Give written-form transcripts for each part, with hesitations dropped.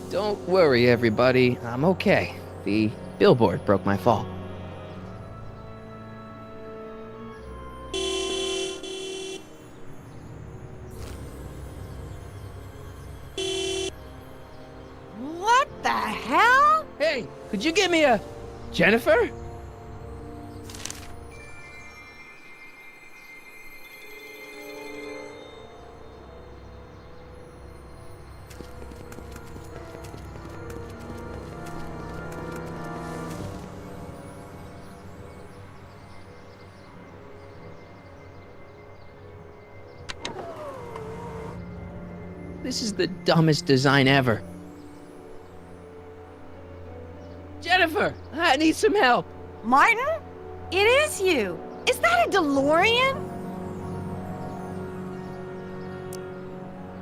Don't worry, everybody. I'm okay. The billboard broke my fall. What the hell? Hey, could you give me a... Jennifer? This is the dumbest design ever. Jennifer, I need some help. Martin? It is you. Is that a DeLorean?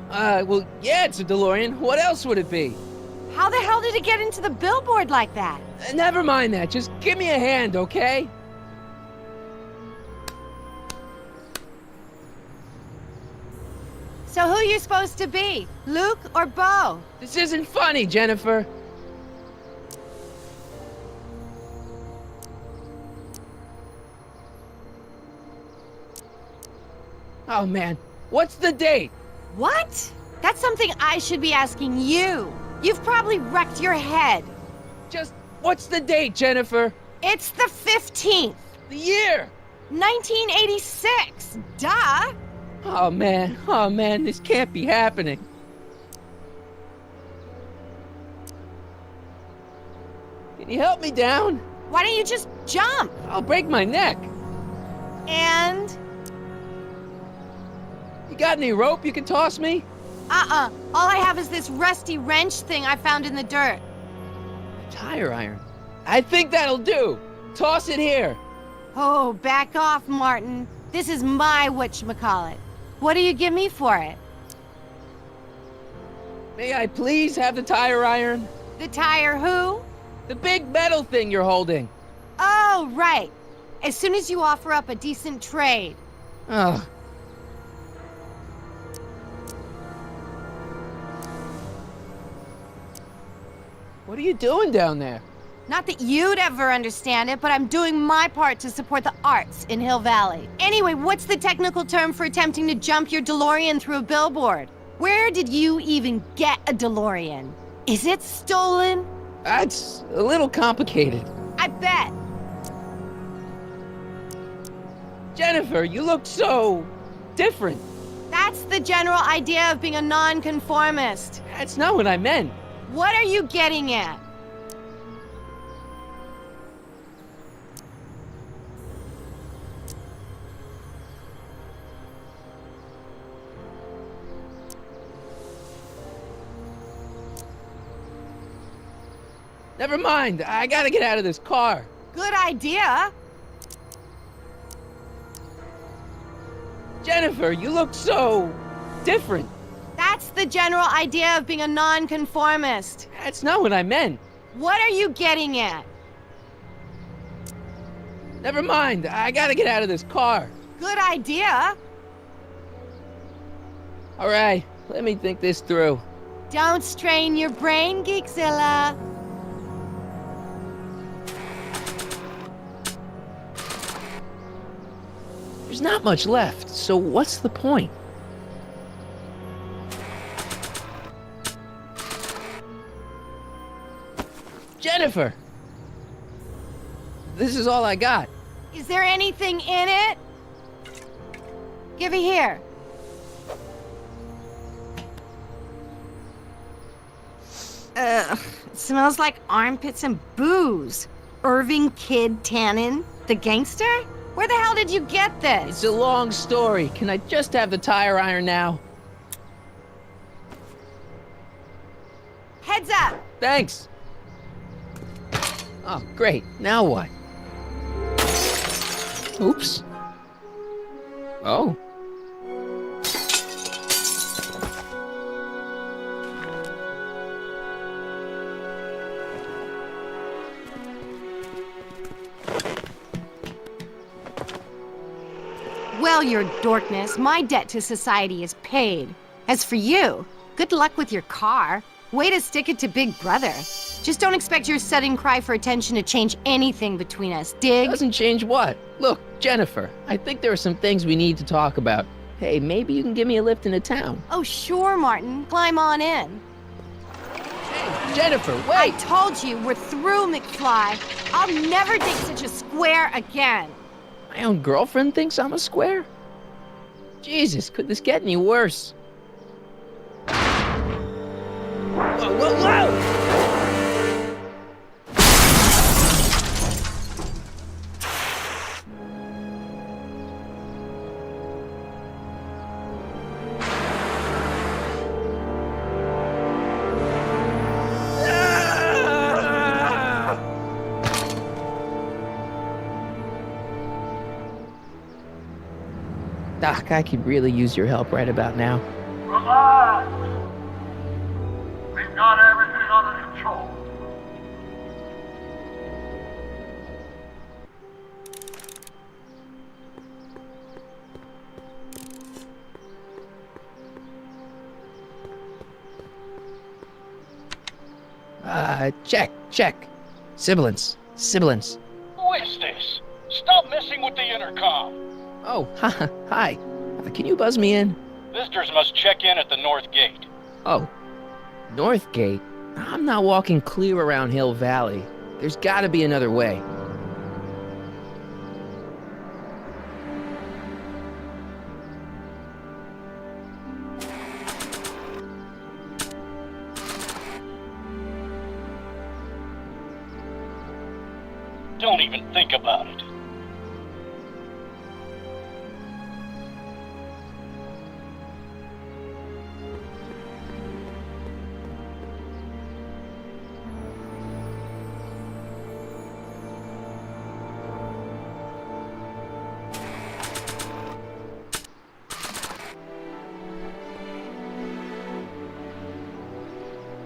Well, yeah, it's a DeLorean. What else would it be? How the hell did it get into the billboard like that? Never mind that. Just give me a hand, okay? So who you supposed to be? Luke or Bo? This isn't funny, Jennifer. Oh, man. What's the date? What? That's something I should be asking you. You've probably wrecked your head. Just, what's the date, Jennifer? It's the 15th. The year! 1986. Duh. Oh, man, this can't be happening. Can you help me down? Why don't you just jump? I'll break my neck. And... You got any rope you can toss me? All I have is this rusty wrench thing I found in the dirt. Tire iron. I think that'll do. Toss it here. Oh, back off, Martin. This is my whatchamacallit. What do you give me for it? May I please have the tire iron? The tire who? The big metal thing you're holding. Oh, right. As soon as you offer up a decent trade. Ugh. What are you doing down there? Not that you'd ever understand it, but I'm doing my part to support the arts in Hill Valley. Anyway, what's the technical term for attempting to jump your DeLorean through a billboard? Where did you even get a DeLorean? Is it stolen? That's a little complicated. I bet. Jennifer, you look so... different. That's the general idea of being a nonconformist. That's not what I meant. What are you getting at? Never mind, I gotta get out of this car. Good idea. Jennifer, you look so... different. That's the general idea of being a nonconformist. That's not what I meant. What are you getting at? Never mind, I gotta get out of this car. Good idea. All right, let me think this through. Don't strain your brain, Geekzilla. There's not much left, so what's the point? Jennifer! This is all I got. Is there anything in it? Give it here. Ugh, it smells like armpits and booze. Irving Kid Tannen, the gangster? Where the hell did you get this? It's a long story. Can I just have the tire iron now? Heads up! Thanks. Oh, great. Now what? Oops. Oh. Well, your dorkness, my debt to society is paid. As for you, good luck with your car. Way to stick it to Big Brother. Just don't expect your sudden cry for attention to change anything between us, dig? Doesn't change what? Look, Jennifer, I think there are some things we need to talk about. Hey, maybe you can give me a lift into town. Oh, sure, Martin. Climb on in. Hey, Jennifer, I wait! told you, we're through, McFly. I'll never date such a square again. My own girlfriend thinks I'm a square? Jesus, could this get any worse? Whoa, whoa, whoa! Doc, I could really use your help right about now. Relax. We've got everything under control. Check. Sibilance. Who is this? Stop messing with the intercom. Oh, hi. Can you buzz me in? Visitors must check in at the north gate. Oh, North Gate? I'm not walking clear around Hill Valley. There's gotta be another way. Don't even think about it.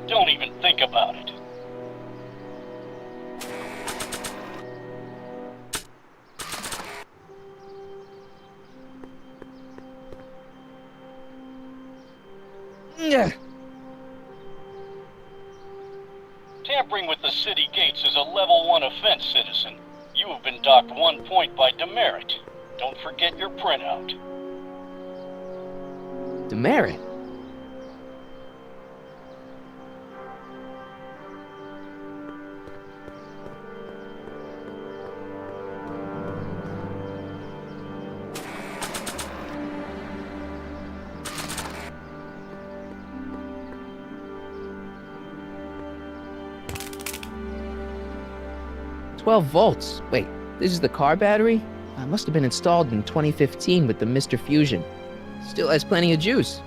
Don't even think about it. Ugh. Tampering with the city gates is a level 1 offense, citizen. You have been docked 1 point by demerit. Don't forget your printout. Demerit? "12 volts. Wait, this is the car battery? It must have been installed in 2015 with the Mr. Fusion. Still has plenty of juice."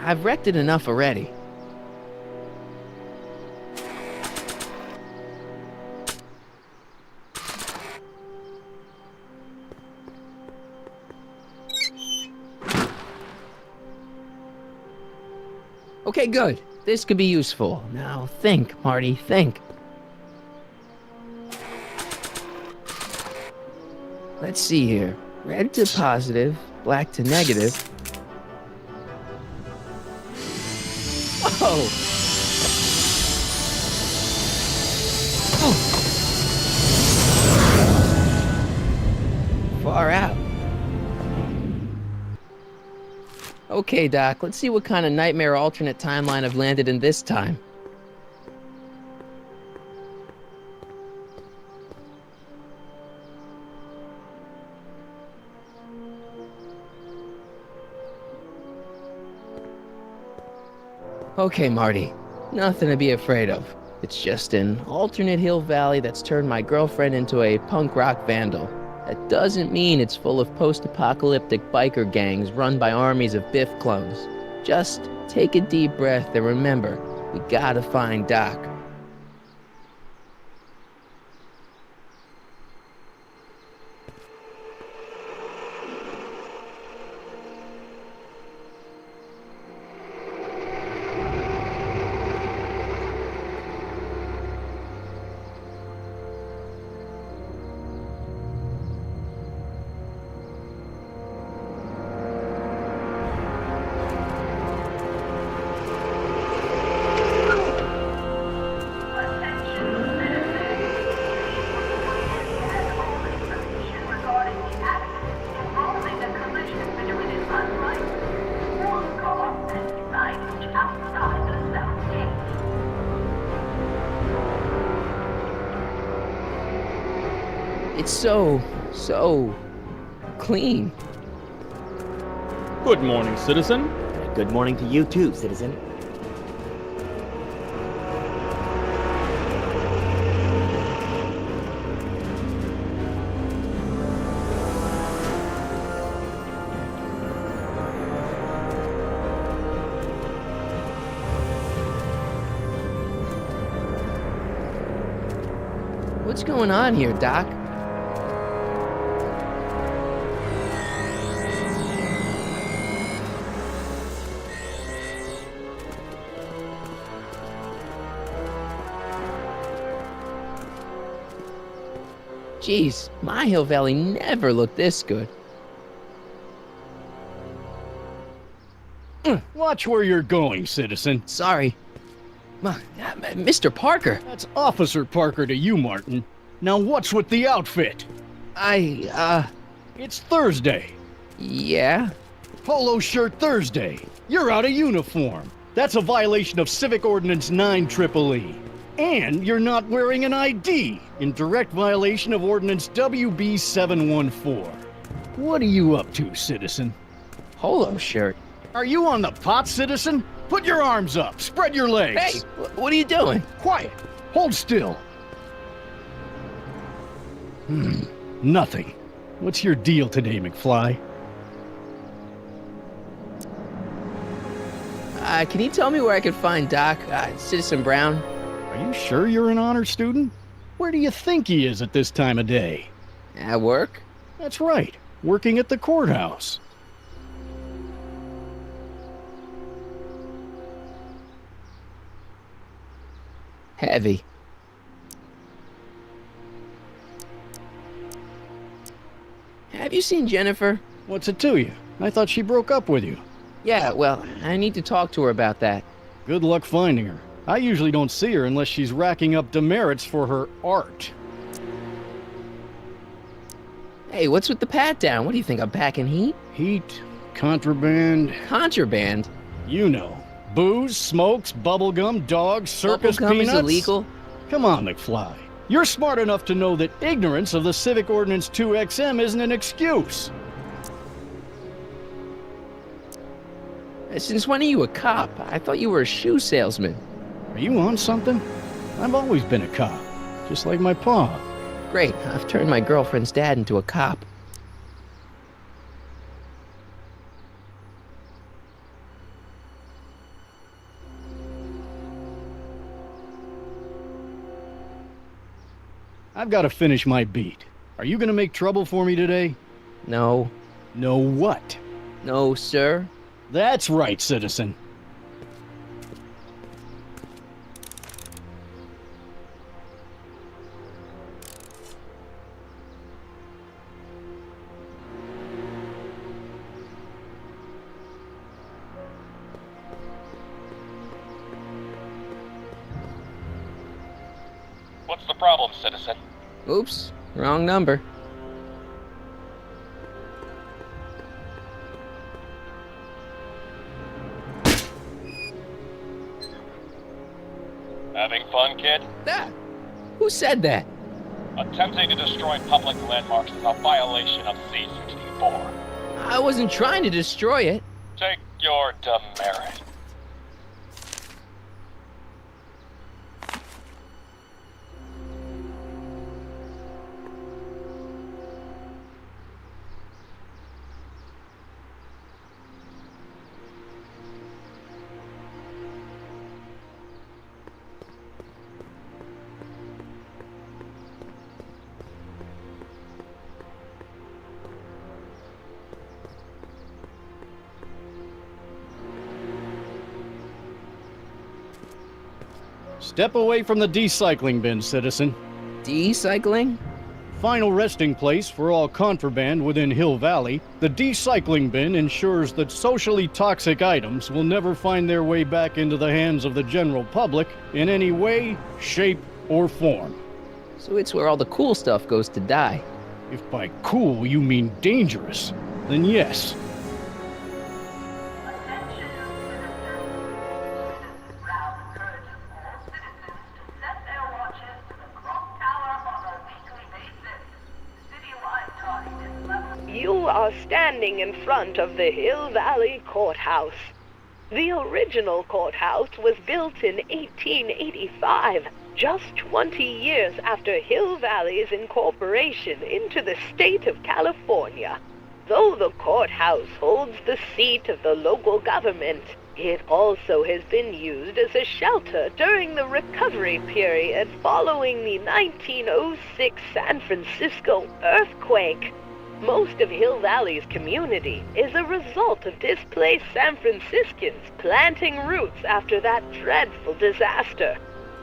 I've wrecked it enough already. Okay, good. This could be useful. Now think, Marty, think. Let's see here. Red to positive, black to negative. Whoa! Far out. Okay, Doc, let's see what kind of nightmare alternate timeline I've landed in this time. Okay, Marty. Nothing to be afraid of. It's just an alternate Hill Valley that's turned my girlfriend into a punk rock vandal. That doesn't mean it's full of post-apocalyptic biker gangs run by armies of Biff clones. Just take a deep breath and remember, we gotta find Doc. It's so clean. Good morning, citizen. Good morning to you too, citizen. What's going on here, Doc? Jeez, my Hill Valley never looked this good. Watch where you're going, citizen. Sorry. Mr. Parker, That's Officer Parker to you, Martin. Now what's with the outfit? It's Thursday. Yeah? Polo shirt Thursday. You're out of uniform. That's a violation of Civic Ordinance 9EEE. And you're not wearing an ID, in direct violation of Ordinance WB 714. What are you up to, citizen? Polo shirt. Are you on the pot, citizen? Put your arms up. Spread your legs. Hey, what are you doing? Quiet. Hold still. Nothing. What's your deal today, McFly? Can you tell me where I could find Doc, Citizen Brown? Are you sure you're an honor student? Where do you think he is at this time of day? At work? That's right. Working at the courthouse. Heavy. Have you seen Jennifer? What's it to you? I thought she broke up with you. Yeah, well, I need to talk to her about that. Good luck finding her. I usually don't see her unless she's racking up demerits for her art. Hey, what's with the pat down? What do you think, I'm packing heat? Heat, contraband, Contraband? you know. Booze, smokes, bubblegum, dogs, circus Bubblegum peanuts. is illegal? Come on, McFly. You're smart enough to know that ignorance of the Civic Ordinance 2XM isn't an excuse. Since when are you a cop? I thought you were a shoe salesman. Are you on something? I've always been a cop, just like my pa. Great, I've turned my girlfriend's dad into a cop. I've got to finish my beat. Are you gonna make trouble for me today? No. No what? No, sir. That's right, citizen. What's the problem, citizen? Oops, wrong number. Having fun, kid? Ah, who said that? Attempting to destroy public landmarks is a violation of C-64. I wasn't trying to destroy it. Take your demerit. Step away from the decycling bin, citizen. Decycling? Final resting place for all contraband within Hill Valley, the decycling bin ensures that socially toxic items will never find their way back into the hands of the general public in any way, shape, or form. So it's where all the cool stuff goes to die. If by cool you mean dangerous, then yes. You are standing in front of the Hill Valley Courthouse. The original courthouse was built in 1885, just 20 years after Hill Valley's incorporation into the state of California. Though the courthouse holds the seat of the local government, it also has been used as a shelter during the recovery period following the 1906 San Francisco earthquake. Most of Hill Valley's community is a result of displaced San Franciscans planting roots after that dreadful disaster.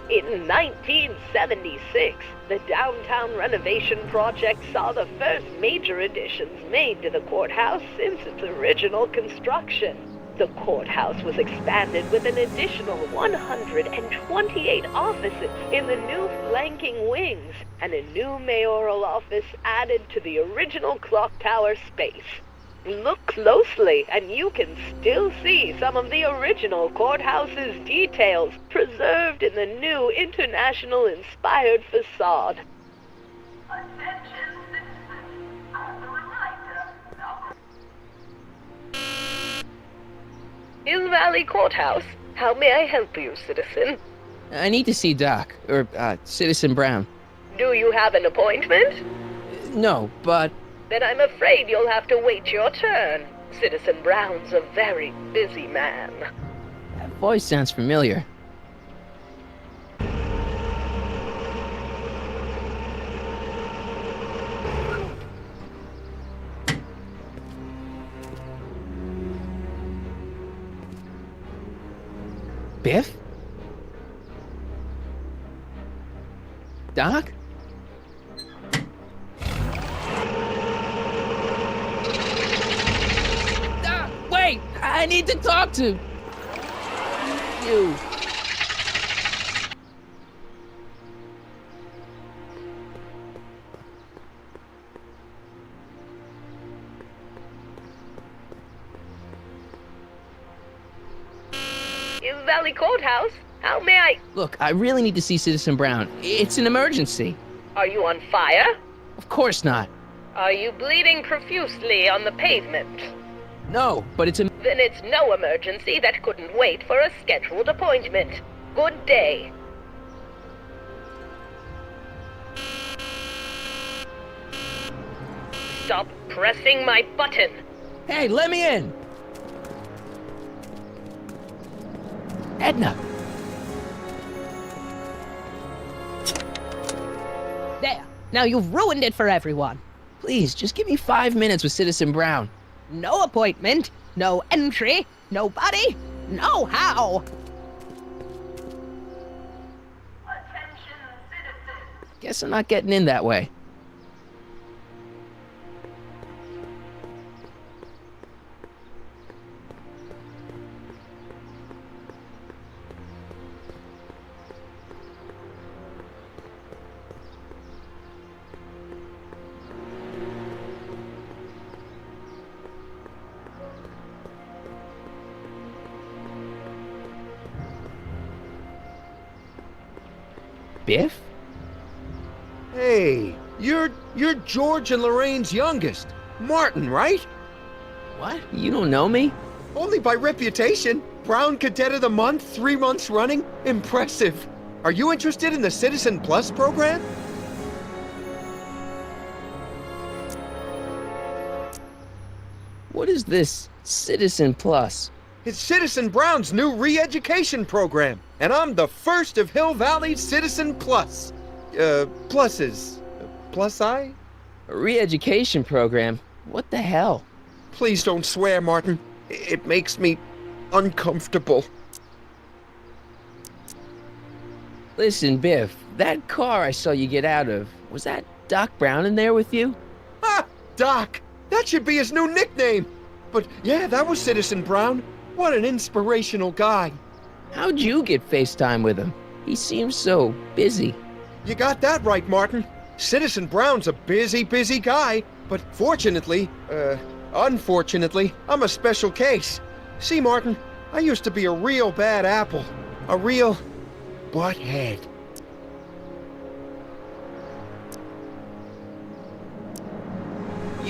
In 1976, the downtown renovation project saw the first major additions made to the courthouse since its original construction. The courthouse was expanded with an additional 128 offices in the new flanking wings, and a new mayoral office added to the original clock tower space. Look closely, and you can still see some of the original courthouse's details preserved in the new international-inspired facade. Hill Valley Courthouse. How may I help you, citizen? I need to see Doc, or Citizen Brown. Do you have an appointment? No, but... Then I'm afraid you'll have to wait your turn. Citizen Brown's a very busy man. That voice sounds familiar. Biff? Doc? Doc, wait! I need to talk to you. Hill Valley Courthouse? How may I... Look, I really need to see Citizen Brown. It's an emergency. Are you on fire? Of course not. Are you bleeding profusely on the pavement? No, but it's a... Then it's no emergency that couldn't wait for a scheduled appointment. Good day. Stop pressing my button. Hey, let me in! Edna! There. Now you've ruined it for everyone. Please, just give me 5 minutes with Citizen Brown. No appointment, no entry, nobody, no how. Guess I'm not getting in that way. Biff? Hey, you're George and Lorraine's youngest. Martin, right? What? You don't know me? Only by reputation. Brown Cadet of the Month, 3 months running. Impressive. Are you interested in the Citizen Plus program? What is this Citizen Plus? It's Citizen Brown's new re-education program, and I'm the first of Hill Valley's Citizen Plus. Pluses. Plus I? A re-education program? What the hell? Please don't swear, Martin. It makes me uncomfortable. Listen, Biff, that car I saw you get out of, was that Doc Brown in there with you? Ah, Doc! That should be his new nickname! But yeah, that was Citizen Brown. What an inspirational guy. How'd you get FaceTime with him? He seems so busy. You got that right, Martin. Citizen Brown's a busy guy, but unfortunately, I'm a special case. See, Martin, I used to be a real bad apple. A real butthead.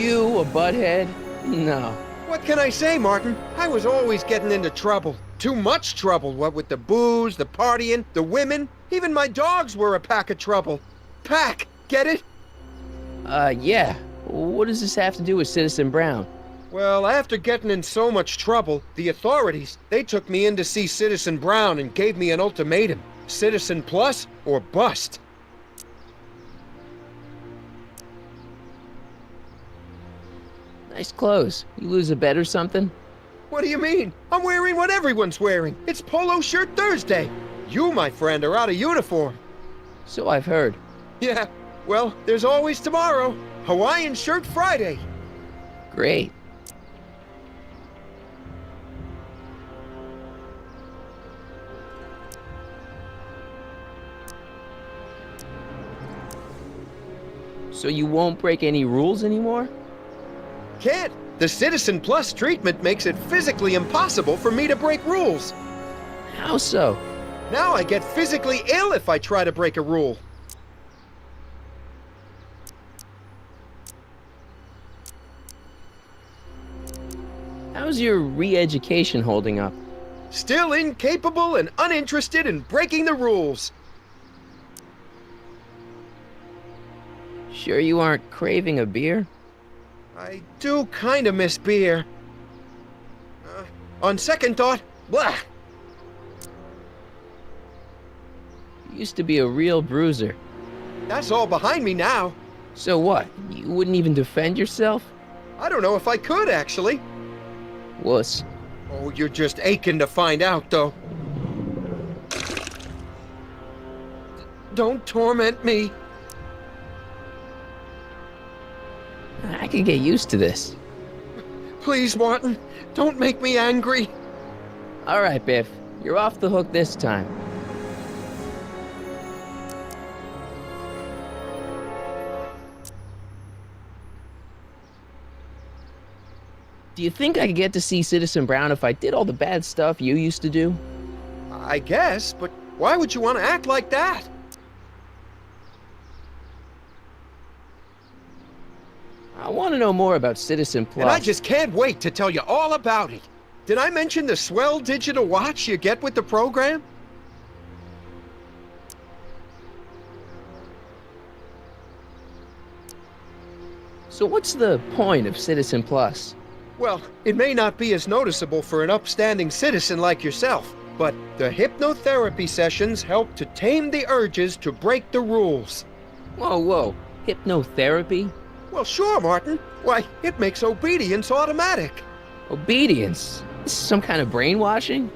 You, a butthead? No. What can I say, Martin? I was always getting into trouble. Too much trouble, what with the booze, the partying, the women. Even my dogs were a pack of trouble. Pack, get it? Yeah. What does this have to do with Citizen Brown? Well, after getting in so much trouble, the authorities, they took me in to see Citizen Brown and gave me an ultimatum. Citizen Plus or bust. Nice clothes. You lose a bet or something? What do you mean? I'm wearing what everyone's wearing. It's Polo Shirt Thursday. You, my friend, are out of uniform. So I've heard. Yeah, well, there's always tomorrow. Hawaiian Shirt Friday. Great. So you won't break any rules anymore? Can't. The Citizen Plus treatment makes it physically impossible for me to break rules. How so? Now I get physically ill if I try to break a rule. How's your re-education holding up? Still incapable and uninterested in breaking the rules. Sure you aren't craving a beer? I do kinda miss beer. On second thought, blah! You used to be a real bruiser. That's all behind me now. So what? You wouldn't even defend yourself? I don't know if I could, actually. Wuss. Oh, you're just aching to find out, though. Don't torment me. I can get used to this. Please, Martin, don't make me angry. All right, Biff. You're off the hook this time. Do you think I could get to see Citizen Brown if I did all the bad stuff you used to do? I guess, but why would you want to act like that? I want to know more about Citizen Plus. And I just can't wait to tell you all about it. Did I mention the swell digital watch you get with the program? So what's the point of Citizen Plus? Well, it may not be as noticeable for an upstanding citizen like yourself, but the hypnotherapy sessions help to tame the urges to break the rules. Whoa. Hypnotherapy? Well, sure, Martin. Why, it makes obedience automatic. Obedience? This is some kind of brainwashing?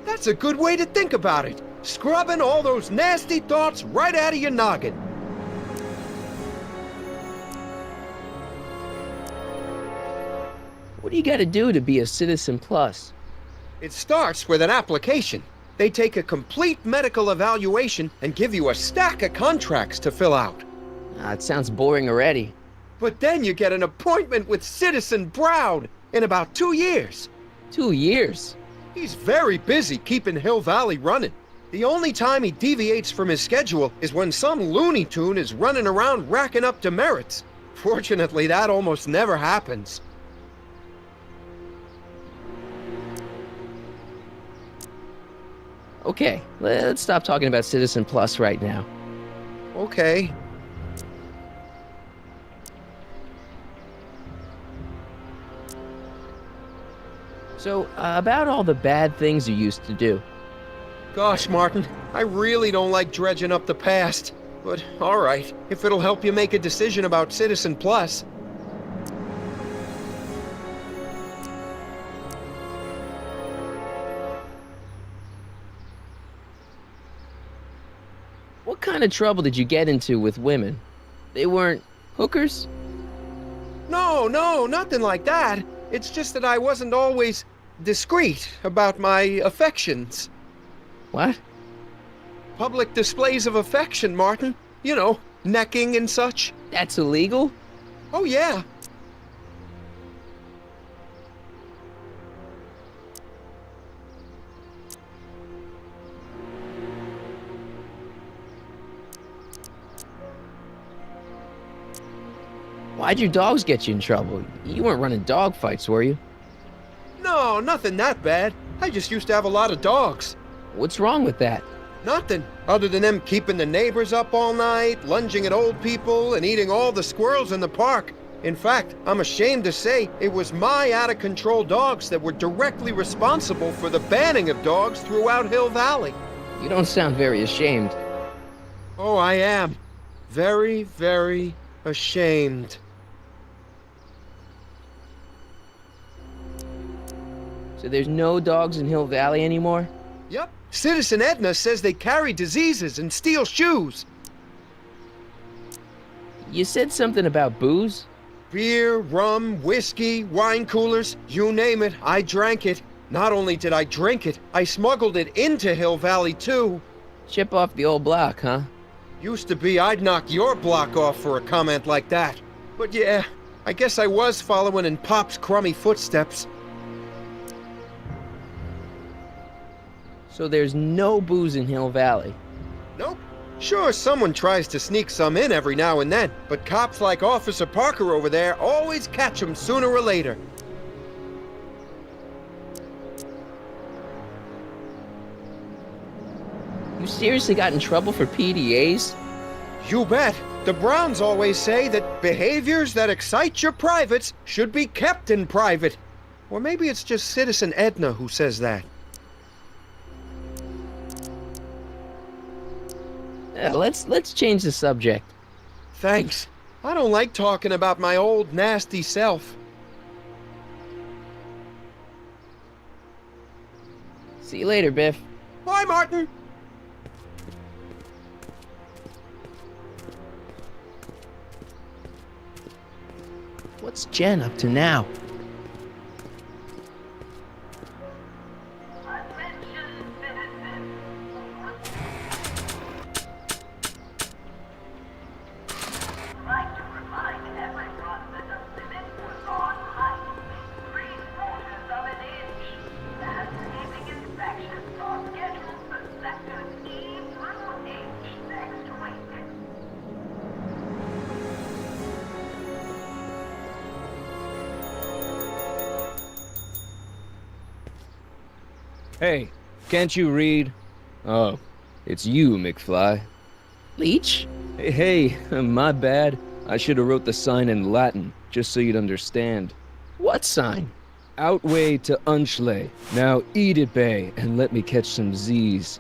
That's a good way to think about it. Scrubbing all those nasty thoughts right out of your noggin. What do you gotta do to be a Citizen Plus? It starts with an application. They take a complete medical evaluation and give you a stack of contracts to fill out. It sounds boring already. But then you get an appointment with Citizen Brown in about 2 years. 2 years? He's very busy keeping Hill Valley running. The only time he deviates from his schedule is when some Looney Tune is running around racking up demerits. Fortunately, that almost never happens. Okay, let's stop talking about Citizen Plus right now. Okay. So, about all the bad things you used to do. Gosh, Martin, I really don't like dredging up the past. But, alright, if it'll help you make a decision about Citizen Plus. What kind of trouble did you get into with women? They weren't hookers? No, nothing like that. It's just that I wasn't always discreet about my affections. What? Public displays of affection, Martin. You know, necking and such. That's illegal? Oh, yeah. Why'd your dogs get you in trouble? You weren't running dog fights, were you? No, nothing that bad. I just used to have a lot of dogs. What's wrong with that? Nothing, other than them keeping the neighbors up all night, lunging at old people, and eating all the squirrels in the park. In fact, I'm ashamed to say it was my out-of-control dogs that were directly responsible for the banning of dogs throughout Hill Valley. You don't sound very ashamed. Oh, I am. Very, very ashamed. So there's no dogs in Hill Valley anymore? Yep. Citizen Edna says they carry diseases and steal shoes. You said something about booze? Beer, rum, whiskey, wine coolers, you name it, I drank it. Not only did I drink it, I smuggled it into Hill Valley too. Chip off the old block, huh? Used to be I'd knock your block off for a comment like that. But yeah, I guess I was following in Pop's crummy footsteps. So there's no booze in Hill Valley? Nope. Sure, someone tries to sneak some in every now and then, but cops like Officer Parker over there always catch them sooner or later. You seriously got in trouble for PDAs? You bet. The Browns always say that behaviors that excite your privates should be kept in private. Or maybe it's just Citizen Edna who says that. Let's change the subject. Thanks. I don't like talking about my old nasty self. See you later, Biff. Bye, Martin. What's Jen up to now? Hey, can't you read? Oh, it's you, McFly. Leech? Hey, my bad. I should have wrote the sign in Latin, just so you'd understand. What sign? Outway to Unchley. Now eat it, Bay, and let me catch some Z's.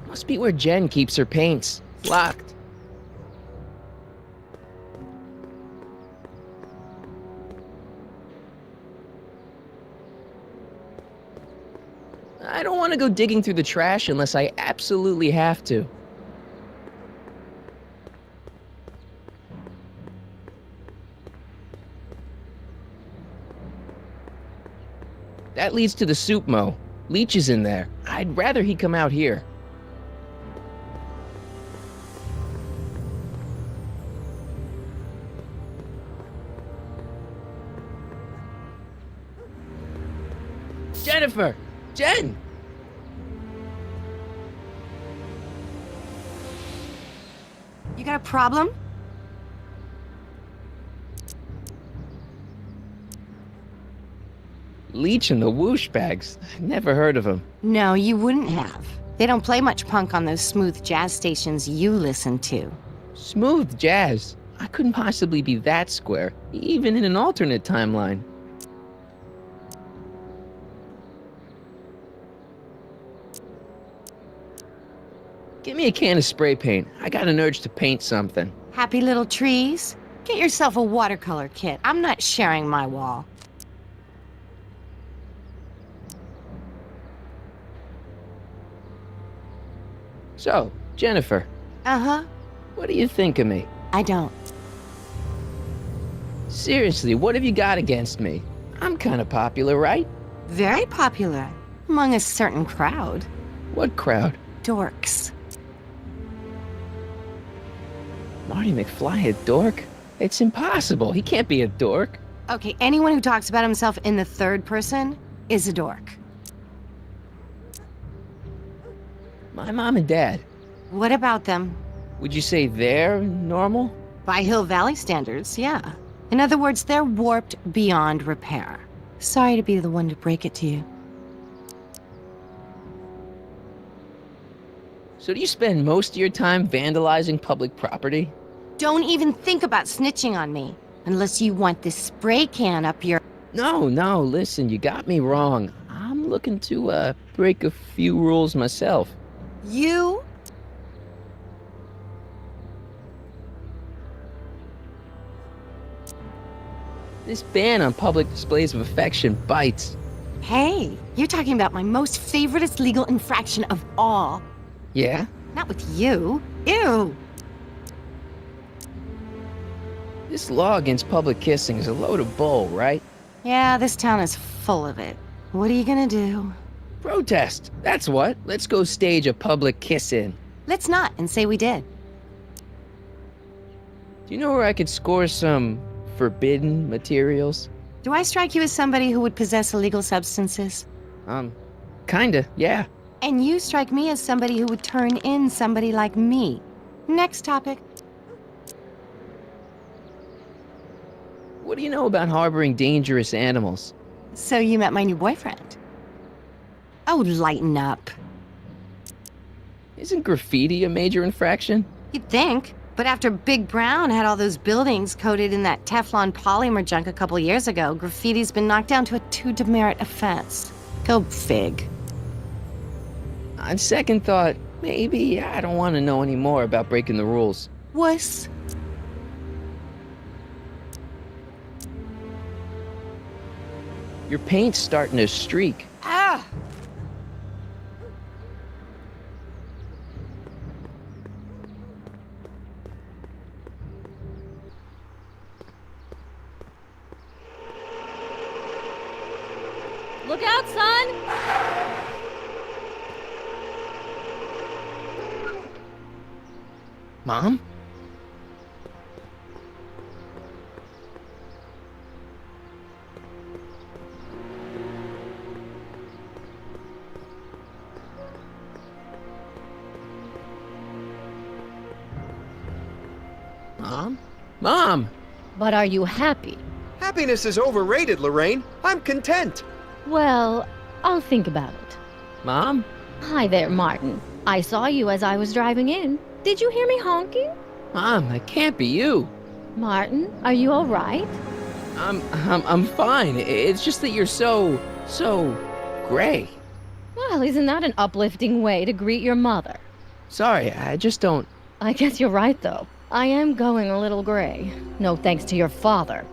Must be where Jen keeps her paints. Locked. I don't want to go digging through the trash unless I absolutely have to. That leads to the soup mo. Leech is in there. I'd rather he come out here. Jennifer! Jen! You got a problem? Leech and the whoosh bags. Never heard of them. No, you wouldn't have. They don't play much punk on those smooth jazz stations you listen to. Smooth jazz. I couldn't possibly be that square, even in an alternate timeline. Give me a can of spray paint. I got an urge to paint something. Happy little trees? Get yourself a watercolor kit. I'm not sharing my wall. So, Jennifer, Uh-huh. what do you think of me? I don't. Seriously, what have you got against me? I'm kind of popular, right? Very popular. Among a certain crowd. What crowd? dorks. Marty McFly a dork? It's impossible. He can't be a dork. Okay, anyone who talks about himself in the third person is a dork. My mom and dad. What about them? Would you say they're normal? By Hill Valley standards, yeah. In other words, they're warped beyond repair. Sorry to be the one to break it to you. So do you spend most of your time vandalizing public property? Don't even think about snitching on me, unless you want this spray can up your... No, listen, you got me wrong. I'm looking to, break a few rules myself. You? This ban on public displays of affection bites. Hey, you're talking about my most favoriteest legal infraction of all. Yeah? Not with you. Ew. This law against public kissing is a load of bull, right? Yeah, this town is full of it. What are you gonna do? Protest! That's what. Let's go stage a public kiss-in. Let's not, and say we did. Do you know where I could score some forbidden materials? Do I strike you as somebody who would possess illegal substances? Kinda, yeah. And you strike me as somebody who would turn in somebody like me. Next topic. What do you know about harboring dangerous animals? So you met my new boyfriend. Oh, lighten up. Isn't graffiti a major infraction? You'd think. But after Big Brown had all those buildings coated in that Teflon polymer junk a couple years ago, graffiti's been knocked down to a 2 demerit offense. Go fig. On second thought, maybe I don't want to know any more about breaking the rules. Wuss. Your paint's starting to streak. Ah! Look out, son! Mom? Mom? Mom! But are you happy? Happiness is overrated, Lorraine. I'm content. Well, I'll think about it. Mom? Hi there, Martin. I saw you as I was driving in. Did you hear me honking? Mom, that can't be you. Martin, are you all right? I'm fine. It's just that you're so gray. Well, isn't that an uplifting way to greet your mother? Sorry, I just don't... I guess you're right, though. I am going a little gray. No thanks to your father.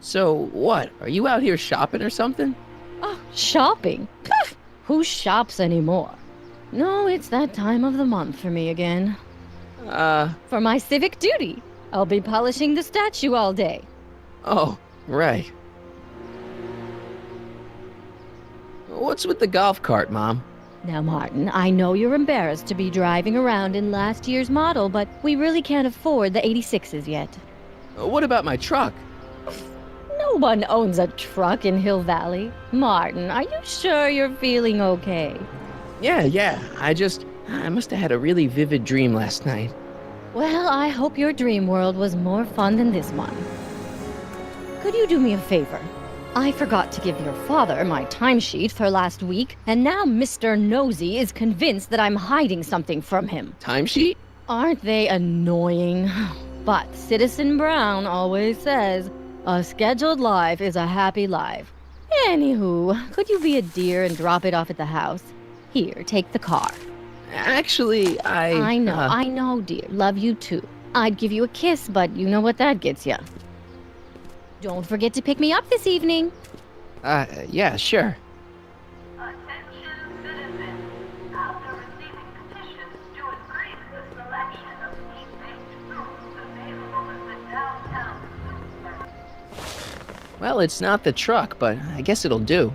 So, what? Are you out here shopping or something? Oh, shopping? Pff, who shops anymore? No, it's that time of the month for me again. For my civic duty. I'll be polishing the statue all day. Oh, right. What's with the golf cart, Mom? Now, Martin, I know you're embarrassed to be driving around in last year's model, but we really can't afford the 86s yet. What about my truck? No one owns a truck in Hill Valley. Martin, are you sure you're feeling okay? Yeah. I must have had a really vivid dream last night. Well, I hope your dream world was more fun than this one. Could you do me a favor? I forgot to give your father my timesheet for last week, and now Mr. Nosy is convinced that I'm hiding something from him. Timesheet? Aren't they annoying? But Citizen Brown always says, a scheduled life is a happy life. Anywho, could you be a dear and drop it off at the house? Here, take the car. Actually, I know, dear. Love you too. I'd give you a kiss, but you know what that gets ya. Don't forget to pick me up this evening. Yeah, sure. Attention citizens. After receiving petitions to increase the selection of meat-based foods available in the downtown food service. Well, it's not the truck, but I guess it'll do.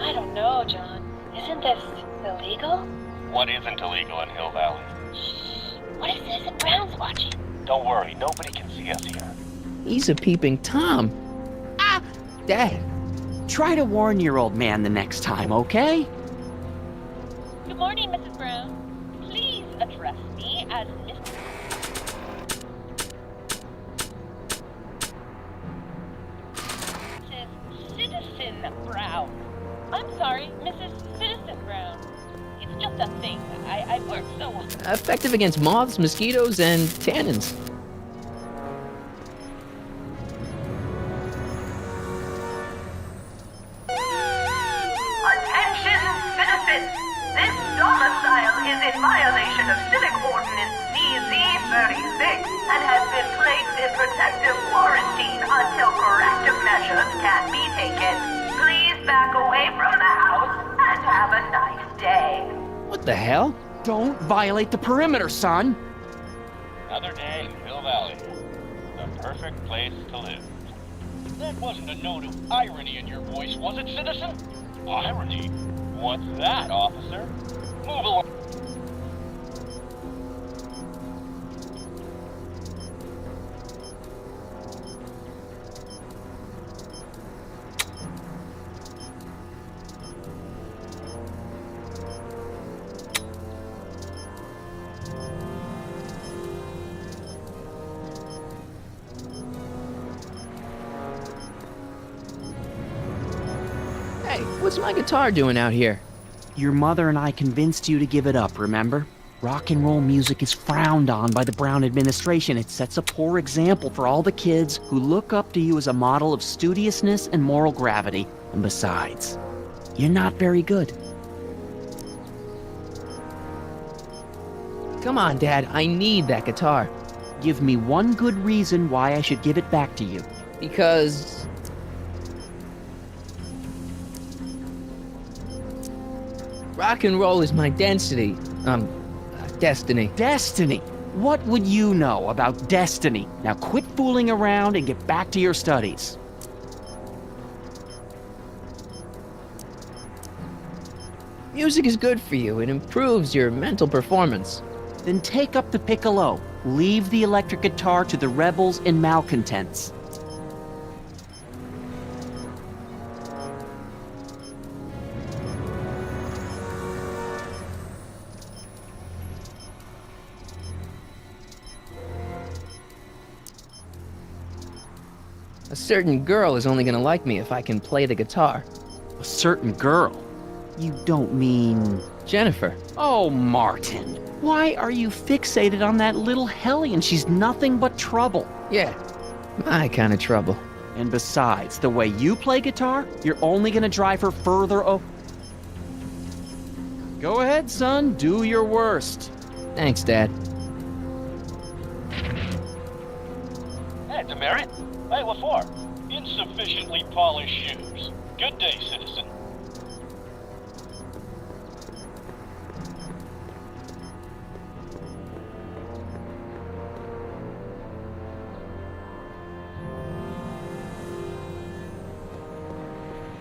I don't know, John. Isn't this illegal? What isn't illegal in Hill Valley? What if Citizen Brown's watching? Don't worry, nobody can see us here. He's a peeping Tom. Ah! Dad. Try to warn your old man the next time, okay? Good morning, Mrs. Brown. Please address me as Mr. Citizen Brown. I'm sorry, Mrs. Citizen Brown. It's just a thing. I work so hard. Effective against moths, mosquitoes, and tannins. Attention, citizens! This domicile is in violation of Civic Ordinance CZ-36 and has been placed in protective quarantine until corrective measures can be taken. Please back away from the house and have a nice day. What the hell? Don't violate the perimeter, son! Another day in Hill Valley. The perfect place to live. That wasn't a note of irony in your voice, was it, citizen? Irony? What's that, officer? Move along. Hey, what's my guitar doing out here? Your mother and I convinced you to give it up, remember? Rock and roll music is frowned on by the Brown administration. It sets a poor example for all the kids who look up to you as a model of studiousness and moral gravity. And besides, you're not very good. Come on, Dad, I need that guitar. Give me one good reason why I should give it back to you. Because... rock and roll is my density. Destiny. Destiny? What would you know about destiny? Now quit fooling around and get back to your studies. Music is good for you. It improves your mental performance. Then take up the piccolo. Leave the electric guitar to the rebels and malcontents. A certain girl is only gonna like me if I can play the guitar. A certain girl? You don't mean... Jennifer. Oh, Martin. Why are you fixated on that little hellion? She's nothing but trouble. Yeah, my kind of trouble. And besides, the way you play guitar, you're only gonna drive her further Go ahead, son. Do your worst. Thanks, Dad. Hey, Demerit. Hey, what for? Insufficiently polished shoes. Good day, citizen.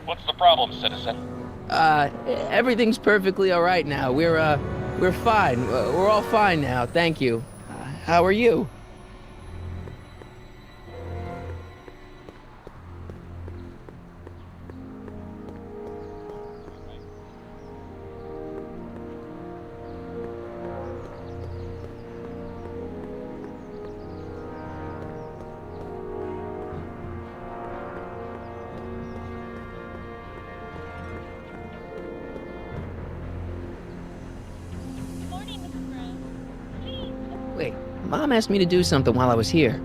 What's the problem, citizen? Everything's perfectly all right now. We're fine. We're all fine now, thank you. How are you? Wait, Mom asked me to do something while I was here.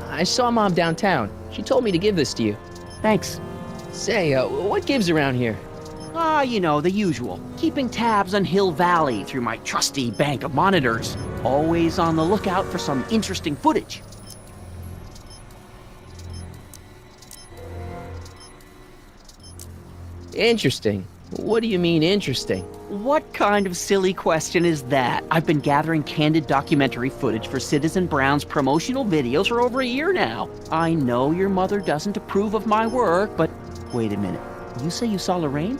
I saw Mom downtown. She told me to give this to you. Thanks. Say, what gives around here? You know, the usual. Keeping tabs on Hill Valley through my trusty bank of monitors. Always on the lookout for some interesting footage. Interesting. What do you mean, interesting? What kind of silly question is that? I've been gathering candid documentary footage for Citizen Brown's promotional videos for over a year now. I know your mother doesn't approve of my work, but wait a minute. You say you saw Lorraine?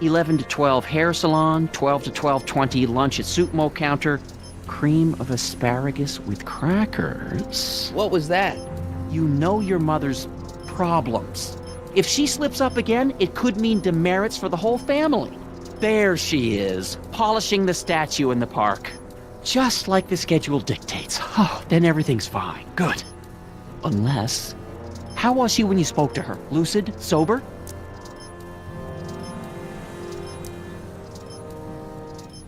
11 to 12 hair salon, 12 to 12:20 lunch at soup mo counter, cream of asparagus with crackers. What was that? You know your mother's problems. If she slips up again, it could mean demerits for the whole family. There she is, polishing the statue in the park. Just like the schedule dictates. Oh, then everything's fine. Good. Unless... How was she when you spoke to her? Lucid? Sober?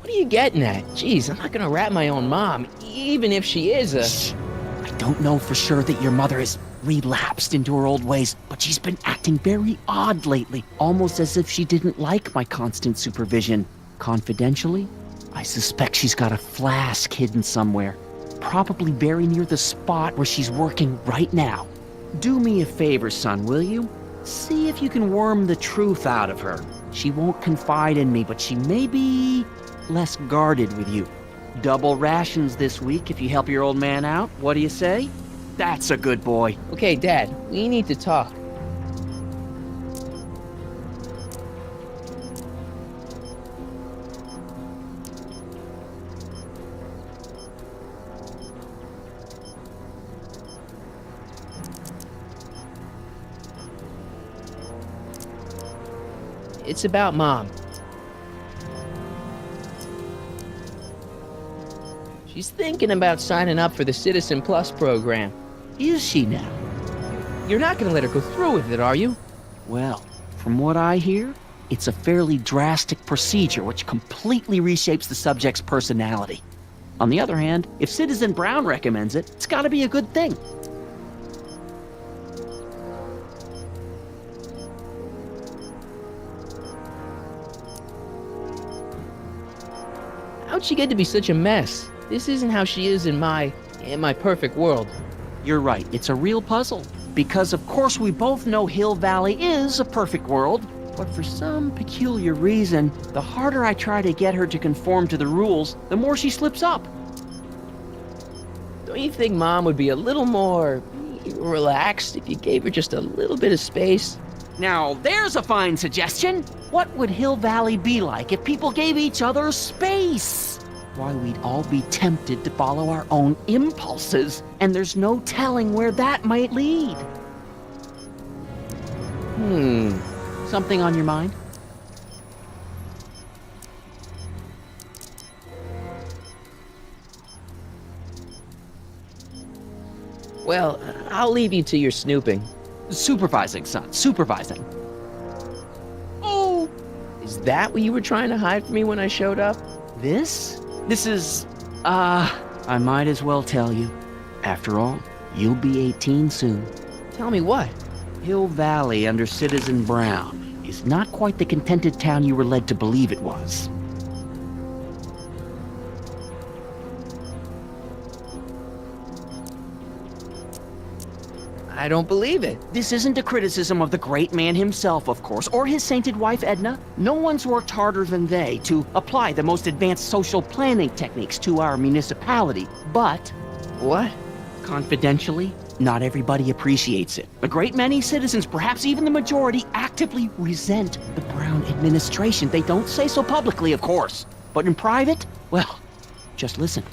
What are you getting at? Jeez, I'm not gonna rat my own mom, even if she is a... Shh. I don't know for sure that your mother has relapsed into her old ways, but she's been acting very odd lately, almost as if she didn't like my constant supervision. Confidentially, I suspect she's got a flask hidden somewhere, probably very near the spot where she's working right now. Do me a favor, son, will you? See if you can worm the truth out of her. She won't confide in me, but she may be less guarded with you. Double rations this week if you help your old man out. What do you say? That's a good boy. Okay, Dad, we need to talk. It's about Mom. She's thinking about signing up for the Citizen Plus program. Is she now? You're not gonna let her go through with it, are you? Well, from what I hear, it's a fairly drastic procedure which completely reshapes the subject's personality. On the other hand, if Citizen Brown recommends it, it's gotta be a good thing. How'd she get to be such a mess? This isn't how she is in my perfect world. You're right, it's a real puzzle. Because of course we both know Hill Valley is a perfect world, but for some peculiar reason, the harder I try to get her to conform to the rules, the more she slips up. Don't you think Mom would be a little more relaxed if you gave her just a little bit of space? Now, there's a fine suggestion. What would Hill Valley be like if people gave each other space? Why, we'd all be tempted to follow our own impulses, and there's no telling where that might lead. Something on your mind? Well, I'll leave you to your snooping. Supervising, son, supervising. Oh! Is that what you were trying to hide from me when I showed up? This is, I might as well tell you. After all, you'll be 18 soon. Tell me what? Hill Valley under Citizen Brown is not quite the contented town you were led to believe it was. I don't believe it. This isn't a criticism of the great man himself, of course, or his sainted wife, Edna. No one's worked harder than they to apply the most advanced social planning techniques to our municipality. But... What? Confidentially, not everybody appreciates it. A great many citizens, perhaps even the majority, actively resent the Brown administration. They don't say so publicly, of course. But in private, well, just listen.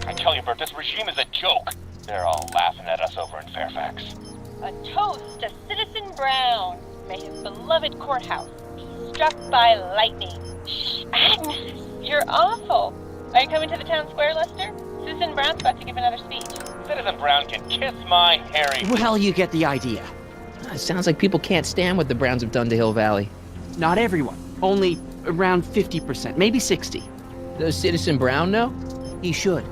I tell you, Bert, this regime is a joke. They're all laughing at us over in Fairfax. A toast to Citizen Brown. May his beloved courthouse be struck by lightning. Shh, Agnes, you're awful. Are you coming to the town square, Lester? Citizen Brown's about to give another speech. Citizen Brown can kiss my hairy... Well, you get the idea. It sounds like people can't stand what the Browns have done to Hill Valley. Not everyone. Only around 50%, maybe 60. Does Citizen Brown know? He should.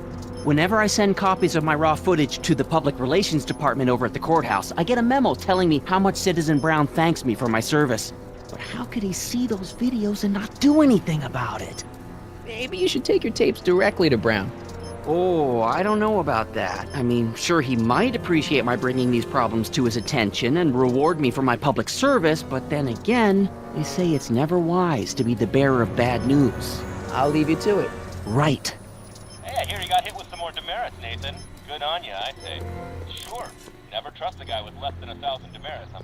Whenever I send copies of my raw footage to the Public Relations Department over at the courthouse, I get a memo telling me how much Citizen Brown thanks me for my service. But how could he see those videos and not do anything about it? Maybe you should take your tapes directly to Brown. Oh, I don't know about that. I mean, sure, he might appreciate my bringing these problems to his attention and reward me for my public service, but then again, they say it's never wise to be the bearer of bad news. I'll leave you to it. Right. Hey, I hear you got hit with some more demerits, Nathan. Good on you, I say. Sure. Never trust a guy with less than 1,000 demerits, huh?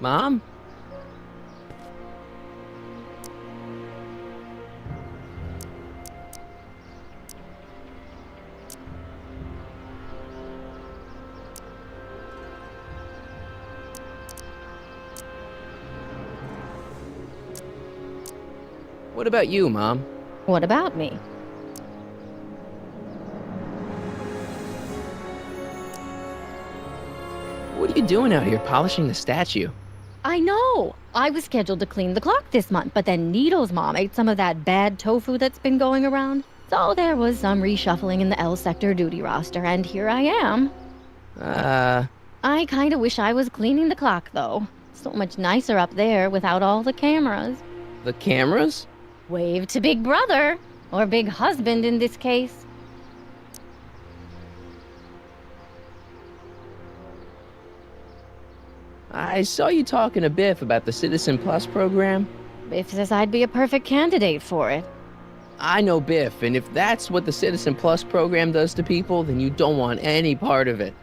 Mom? What about you, Mom? What about me? What are you doing out here polishing the statue? I know! I was scheduled to clean the clock this month, but then Needle's mom ate some of that bad tofu that's been going around. So there was some reshuffling in the L Sector duty roster, and here I am. I kinda wish I was cleaning the clock, though. So much nicer up there without all the cameras. The cameras? Wave to Big Brother, or Big Husband in this case. I saw you talking to Biff about the Citizen Plus program. Biff says I'd be a perfect candidate for it. I know Biff, and if that's what the Citizen Plus program does to people, then you don't want any part of it.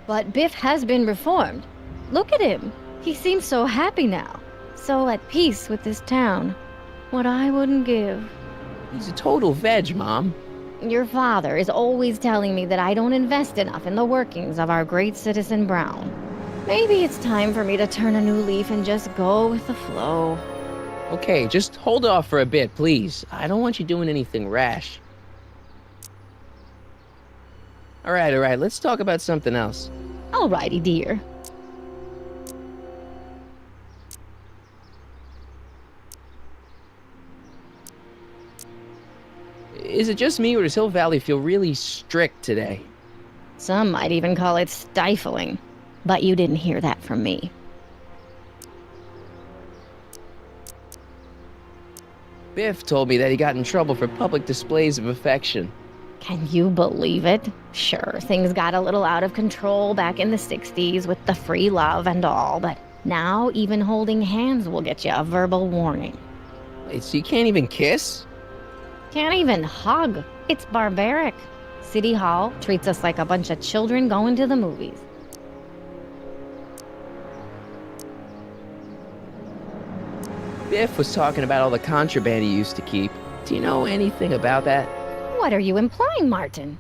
But Biff has been reformed. Look at him. He seems so happy now. So at peace with this town. What I wouldn't give. He's a total veg, Mom. Your father is always telling me that I don't invest enough in the workings of our great Citizen Brown. Maybe it's time for me to turn a new leaf and just go with the flow. Okay, just hold off for a bit, please. I don't want you doing anything rash. All right, let's talk about something else. Alrighty, dear. Is it just me, or does Hill Valley feel really strict today? Some might even call it stifling. But you didn't hear that from me. Biff told me that he got in trouble for public displays of affection. Can you believe it? Sure, things got a little out of control back in the 60s with the free love and all, but now even holding hands will get you a verbal warning. Wait, so you can't even kiss? Can't even hug. It's barbaric. City Hall treats us like a bunch of children going to the movies. Biff was talking about all the contraband he used to keep. Do you know anything about that? What are you implying, Martin?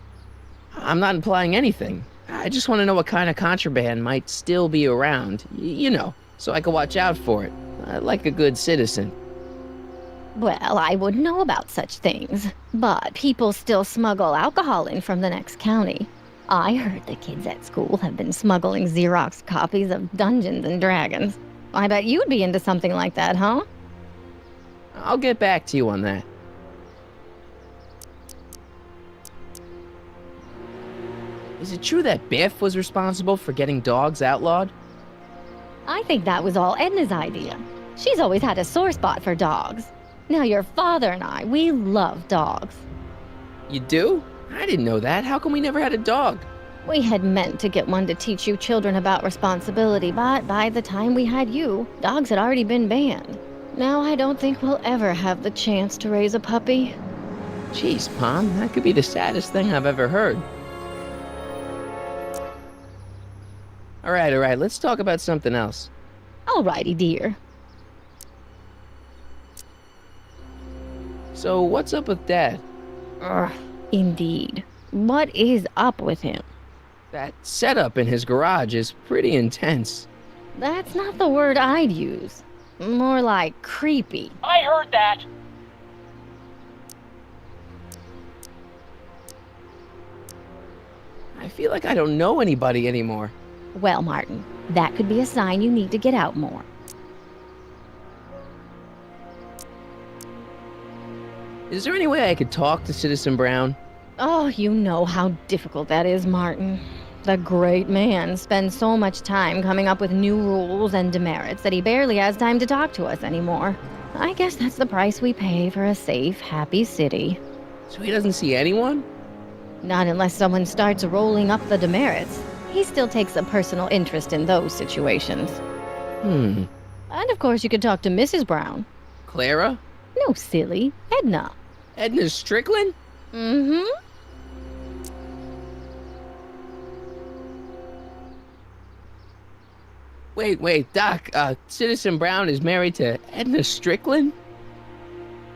I'm not implying anything. I just want to know what kind of contraband might still be around. You know, so I can watch out for it. Like a good citizen. Well, I wouldn't know about such things. But people still smuggle alcohol in from the next county. I heard the kids at school have been smuggling Xerox copies of Dungeons and Dragons. I bet you'd be into something like that, huh? I'll get back to you on that. Is it true that Biff was responsible for getting dogs outlawed? I think that was all Edna's idea. She's always had a sore spot for dogs. Now your father and I, we love dogs. You do? I didn't know that. How come we never had a dog? We had meant to get one to teach you children about responsibility, but by the time we had you, dogs had already been banned. Now I don't think we'll ever have the chance to raise a puppy. Jeez, Mom, that could be the saddest thing I've ever heard. All right, let's talk about something else. Alrighty, dear. So what's up with Dad? Ugh, indeed. What is up with him? That setup in his garage is pretty intense. That's not the word I'd use. More like creepy. I heard that! I feel like I don't know anybody anymore. Well, Martin, that could be a sign you need to get out more. Is there any way I could talk to Citizen Brown? Oh, you know how difficult that is, Martin. The great man spends so much time coming up with new rules and demerits that he barely has time to talk to us anymore. I guess that's the price we pay for a safe, happy city. So he doesn't see anyone? Not unless someone starts rolling up the demerits. He still takes a personal interest in those situations. Hmm. And of course you could talk to Mrs. Brown. Clara? No, silly. Edna. Edna Strickland? Mm-hmm. Wait, Doc, Citizen Brown is married to Edna Strickland?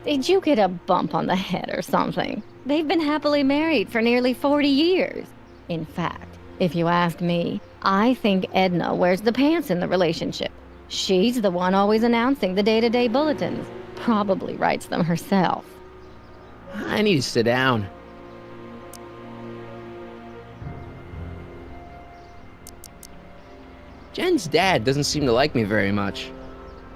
Did you get a bump on the head or something? They've been happily married for nearly 40 years. In fact, if you ask me, I think Edna wears the pants in the relationship. She's the one always announcing the day-to-day bulletins. Probably writes them herself. I need to sit down. Jen's dad doesn't seem to like me very much.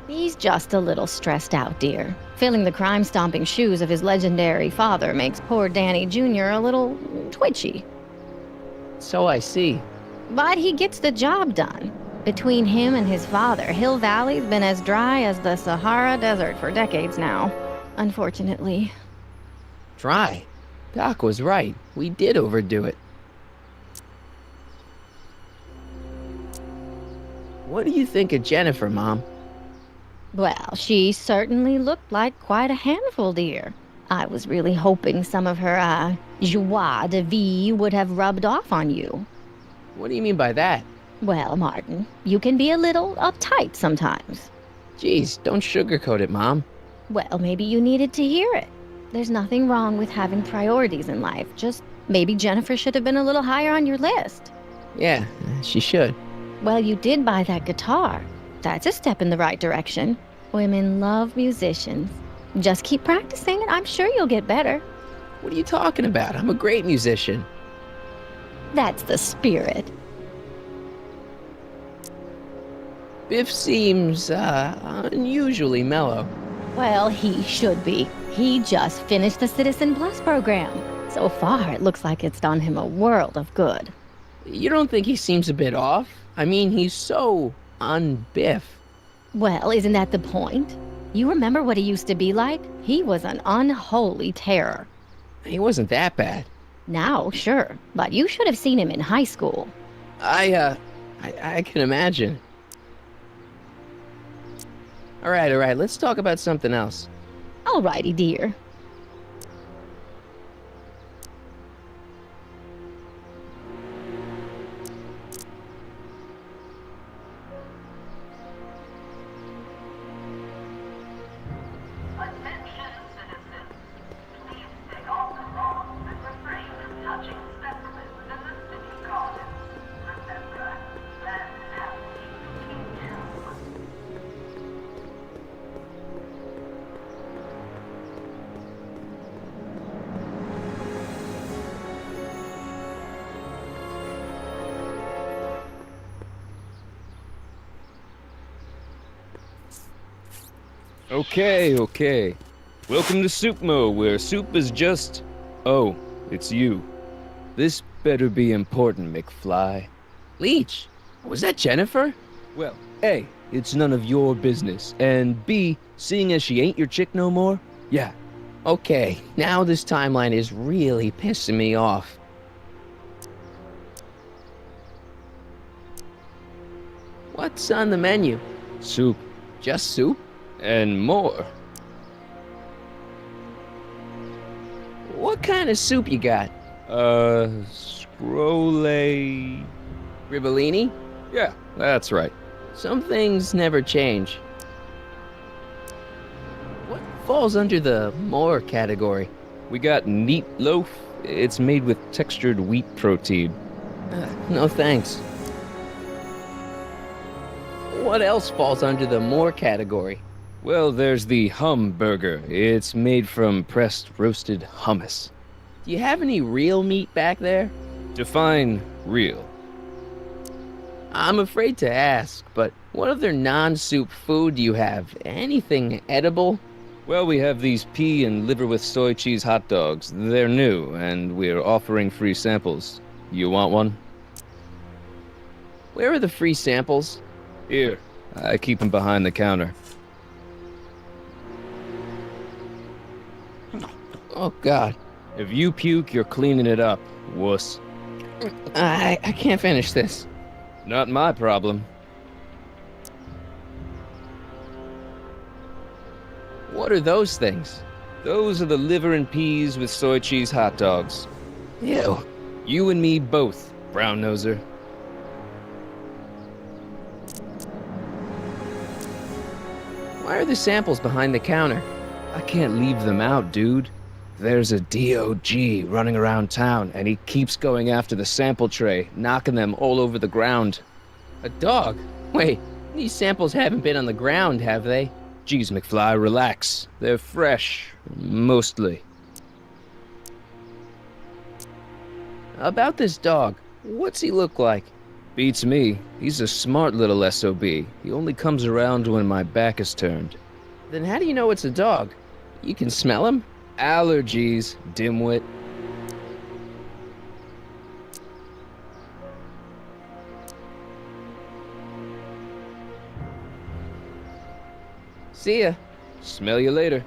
He's just a little stressed out, dear. Filling the crime-stomping shoes of his legendary father makes poor Danny Jr. a little twitchy. So I see. But he gets the job done. Between him and his father, Hill Valley's been as dry as the Sahara Desert for decades now. Unfortunately. Dry? Doc was right. We did overdo it. What do you think of Jennifer, Mom? Well, she certainly looked like quite a handful, dear. I was really hoping some of her, joie de vivre would have rubbed off on you. What do you mean by that? Well, Martin, you can be a little uptight sometimes. Geez, don't sugarcoat it, Mom. Well, maybe you needed to hear it. There's nothing wrong with having priorities in life. Just maybe Jennifer should have been a little higher on your list. Yeah, she should. Well, you did buy that guitar. That's a step in the right direction. Women love musicians. Just keep practicing and I'm sure you'll get better. What are you talking about? I'm a great musician. That's the spirit. Biff seems, unusually mellow. Well, he should be. He just finished the Citizen Plus program. So far, it looks like it's done him a world of good. You don't think he seems a bit off? I mean, he's so un-Biff. Well, isn't that the point? You remember what he used to be like? He was an unholy terror. He wasn't that bad. Now, sure, but you should have seen him in high school. I can imagine. All right, let's talk about something else. Alrighty, dear. Attention, citizens. Please stay off the lawn and refrain from touching specimens in the city garden. Remember, land has a kingdom. Okay. Welcome to Soup Mo, where soup is just... Oh, it's you. This better be important, McFly. Leech, was that Jennifer? Well, A, it's none of your business, and B, seeing as she ain't your chick no more, yeah. Okay, now this timeline is really pissing me off. What's on the menu? Soup. Just soup? And more. What kind of soup you got? Scrolle... Ribellini? Yeah, that's right. Some things never change. What falls under the more category? We got neat loaf. It's made with textured wheat protein. No thanks. What else falls under the more category? Well, there's the hum burger. It's made from pressed roasted hummus. Do you have any real meat back there? Define real. I'm afraid to ask, but what other non-soup food do you have? Anything edible? Well, we have these pea and liver with soy cheese hot dogs. They're new, and we're offering free samples. You want one? Where are the free samples? Here. I keep them behind the counter. Oh, God. If you puke, you're cleaning it up, wuss. I can't finish this. Not my problem. What are those things? Those are the liver and peas with soy cheese hot dogs. Ew. You and me both, brown noser. Why are the samples behind the counter? I can't leave them out, dude. There's a DOG running around town, and he keeps going after the sample tray, knocking them all over the ground. A dog? Wait, these samples haven't been on the ground, have they? Geez, McFly, relax. They're fresh, mostly. About this dog, what's he look like? Beats me. He's a smart little SOB. He only comes around when my back is turned. Then how do you know it's a dog? You can smell him? Allergies, dimwit. See ya. Smell you later.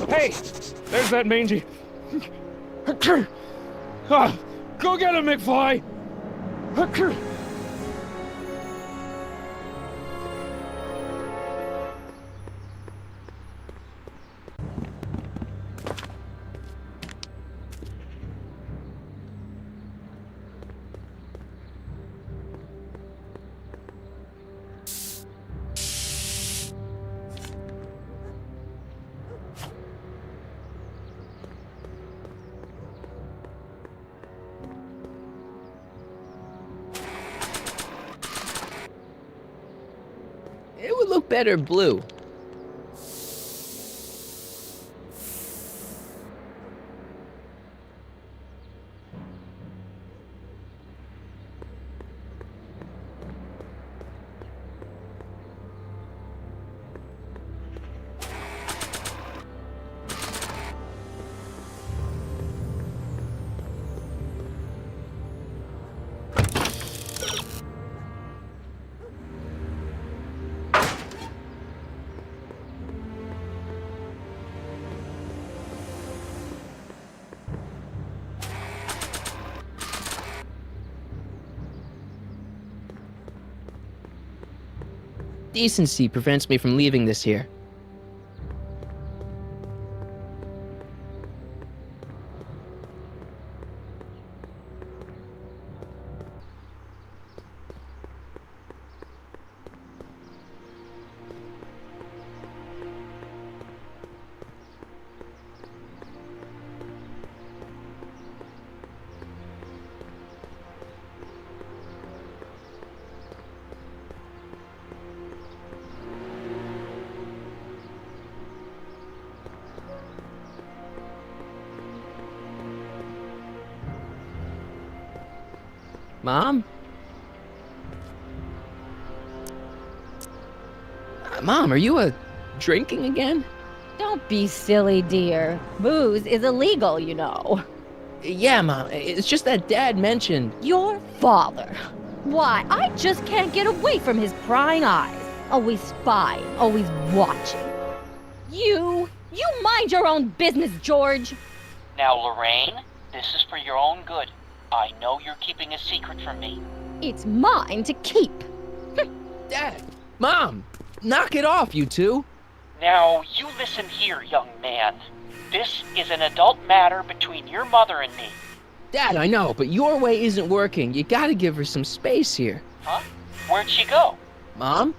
Hey! There's that mangy. Go get him, McFly! It would look better blue. Decency prevents me from leaving this here. Mom? Mom, are you drinking again? Don't be silly, dear. Booze is illegal, you know. Yeah, Mom. It's just that Dad mentioned... Your father. Why, I just can't get away from his prying eyes. Always spying, always watching. You mind your own business, George. Now, Lorraine, this is for your own good. I know you're keeping a secret from me. It's mine to keep. Dad! Mom! Knock it off, you two! Now, you listen here, young man. This is an adult matter between your mother and me. Dad, I know, but your way isn't working. You gotta give her some space here. Huh? Where'd she go? Mom?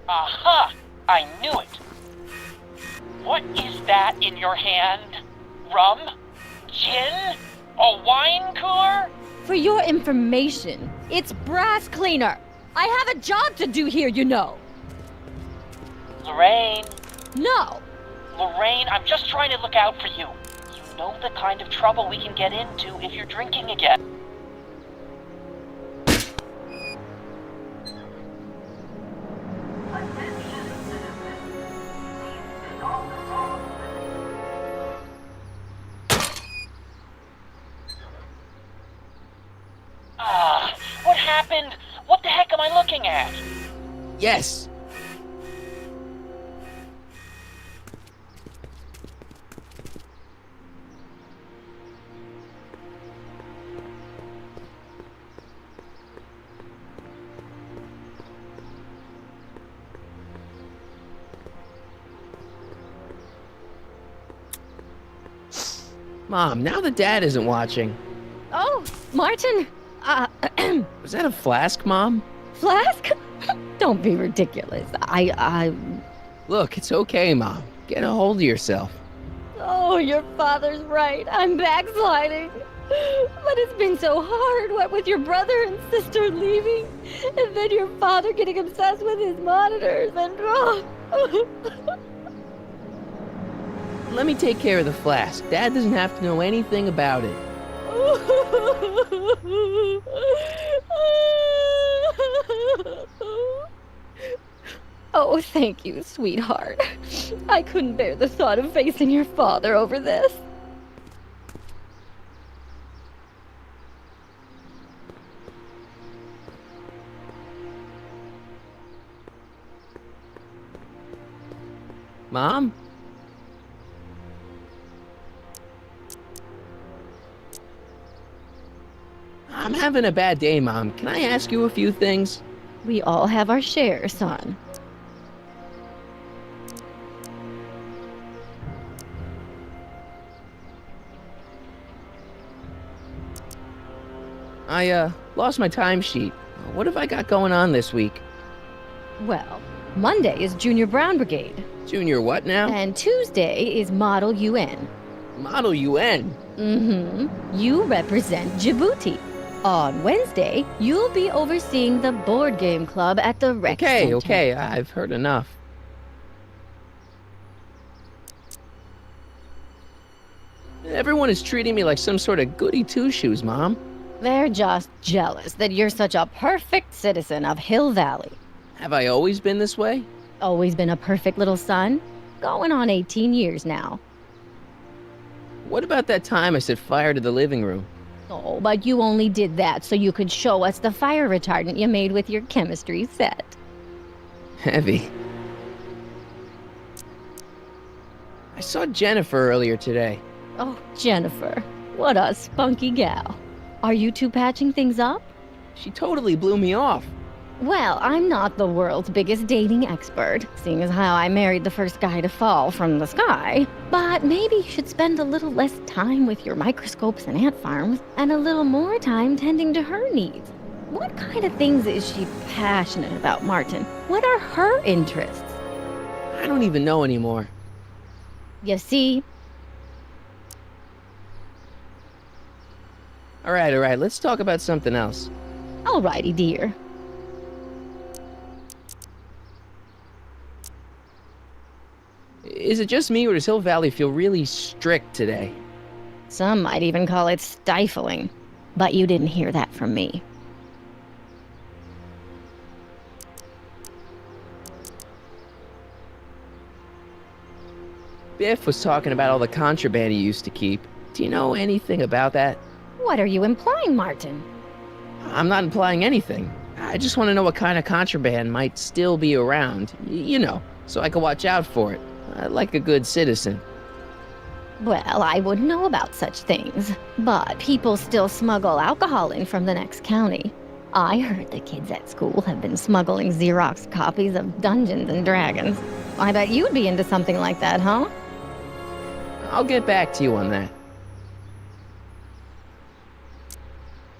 Aha! I knew it. What is that in your hand? Rum? Gin? A wine cooler? For your information, it's brass cleaner. I have a job to do here, you know. Lorraine. No. Lorraine, I'm just trying to look out for you. You know the kind of trouble we can get into if you're drinking again. What happened? What the heck am I looking at? Yes. Mom, now that Dad isn't watching. Oh, Martin. Was that a flask, Mom? Flask? Don't be ridiculous. Look, it's okay, Mom. Get a hold of yourself. Oh, your father's right. I'm backsliding. But it's been so hard, what with your brother and sister leaving, and then your father getting obsessed with his monitors, and Let me take care of the flask. Dad doesn't have to know anything about it. Oh, thank you, sweetheart. I couldn't bear the thought of facing your father over this. Mom? I'm having a bad day, Mom. Can I ask you a few things? We all have our share, son. I, lost my timesheet. What have I got going on this week? Well, Monday is Junior Brown Brigade. Junior what now? And Tuesday is Model UN. Model UN? Mm-hmm. You represent Djibouti. On Wednesday, you'll be overseeing the board game club at the rec center. Okay, I've heard enough. Everyone is treating me like some sort of goody two-shoes, Mom. They're just jealous that you're such a perfect citizen of Hill Valley. Have I always been this way? Always been a perfect little son? Going on 18 years now. What about that time I set fire to the living room? Oh, but you only did that so you could show us the fire retardant you made with your chemistry set. Heavy. I saw Jennifer earlier today. Oh, Jennifer. What a spunky gal. Are you two patching things up? She totally blew me off. Well, I'm not the world's biggest dating expert, seeing as how I married the first guy to fall from the sky. But maybe you should spend a little less time with your microscopes and ant farms, and a little more time tending to her needs. What kind of things is she passionate about, Martin? What are her interests? I don't even know anymore. You see? All right, let's talk about something else. Alrighty, dear. Is it just me, or does Hill Valley feel really strict today? Some might even call it stifling. But you didn't hear that from me. Biff was talking about all the contraband he used to keep. Do you know anything about that? What are you implying, Martin? I'm not implying anything. I just want to know what kind of contraband might still be around. You know, so I can watch out for it. Like a good citizen. Well, I wouldn't know about such things. But people still smuggle alcohol in from the next county. I heard the kids at school have been smuggling Xerox copies of Dungeons and Dragons. I bet you'd be into something like that, huh? I'll get back to you on that.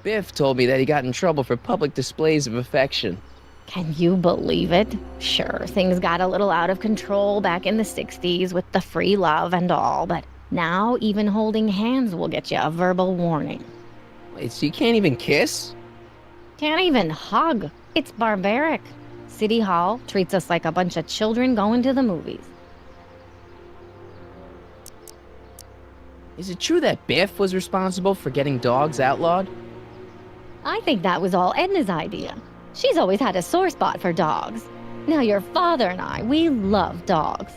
Biff told me that he got in trouble for public displays of affection. Can you believe it? Sure, things got a little out of control back in the 60s with the free love and all, but now even holding hands will get you a verbal warning. Wait, so you can't even kiss? Can't even hug. It's barbaric. City Hall treats us like a bunch of children going to the movies. Is it true that Biff was responsible for getting dogs outlawed? I think that was all Edna's idea. She's always had a sore spot for dogs. Now your father and I, we love dogs.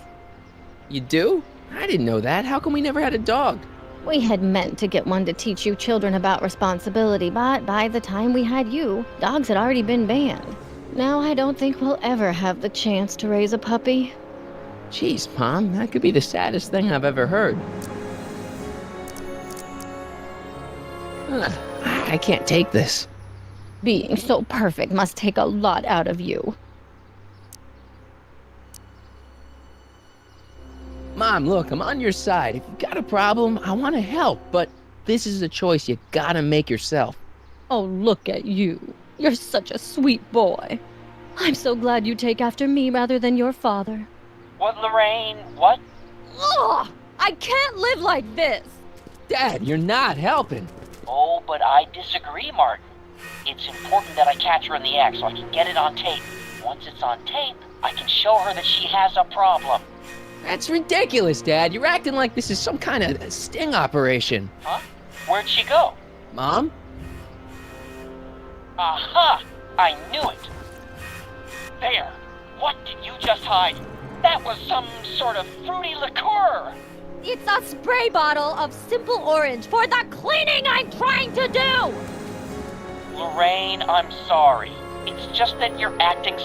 You do? I didn't know that. How come we never had a dog? We had meant to get one to teach you children about responsibility, but by the time we had you, dogs had already been banned. Now I don't think we'll ever have the chance to raise a puppy. Jeez, Mom, that could be the saddest thing I've ever heard. I can't take this. Being so perfect must take a lot out of you. Mom, look, I'm on your side. If you've got a problem, I want to help, but this is a choice you gotta make yourself. Oh, look at you. You're such a sweet boy. I'm so glad you take after me rather than your father. What, Lorraine? What? Ugh! I can't live like this! Dad, you're not helping. Oh, but I disagree, Martin. It's important that I catch her in the act so I can get it on tape. Once it's on tape, I can show her that she has a problem. That's ridiculous, Dad. You're acting like this is some kind of sting operation. Huh? Where'd she go? Mom? Aha! I knew it! There! What did you just hide? That was some sort of fruity liqueur! It's a spray bottle of Simple Orange for the cleaning I'm trying to do! Lorraine, I'm sorry. It's just that you're acting...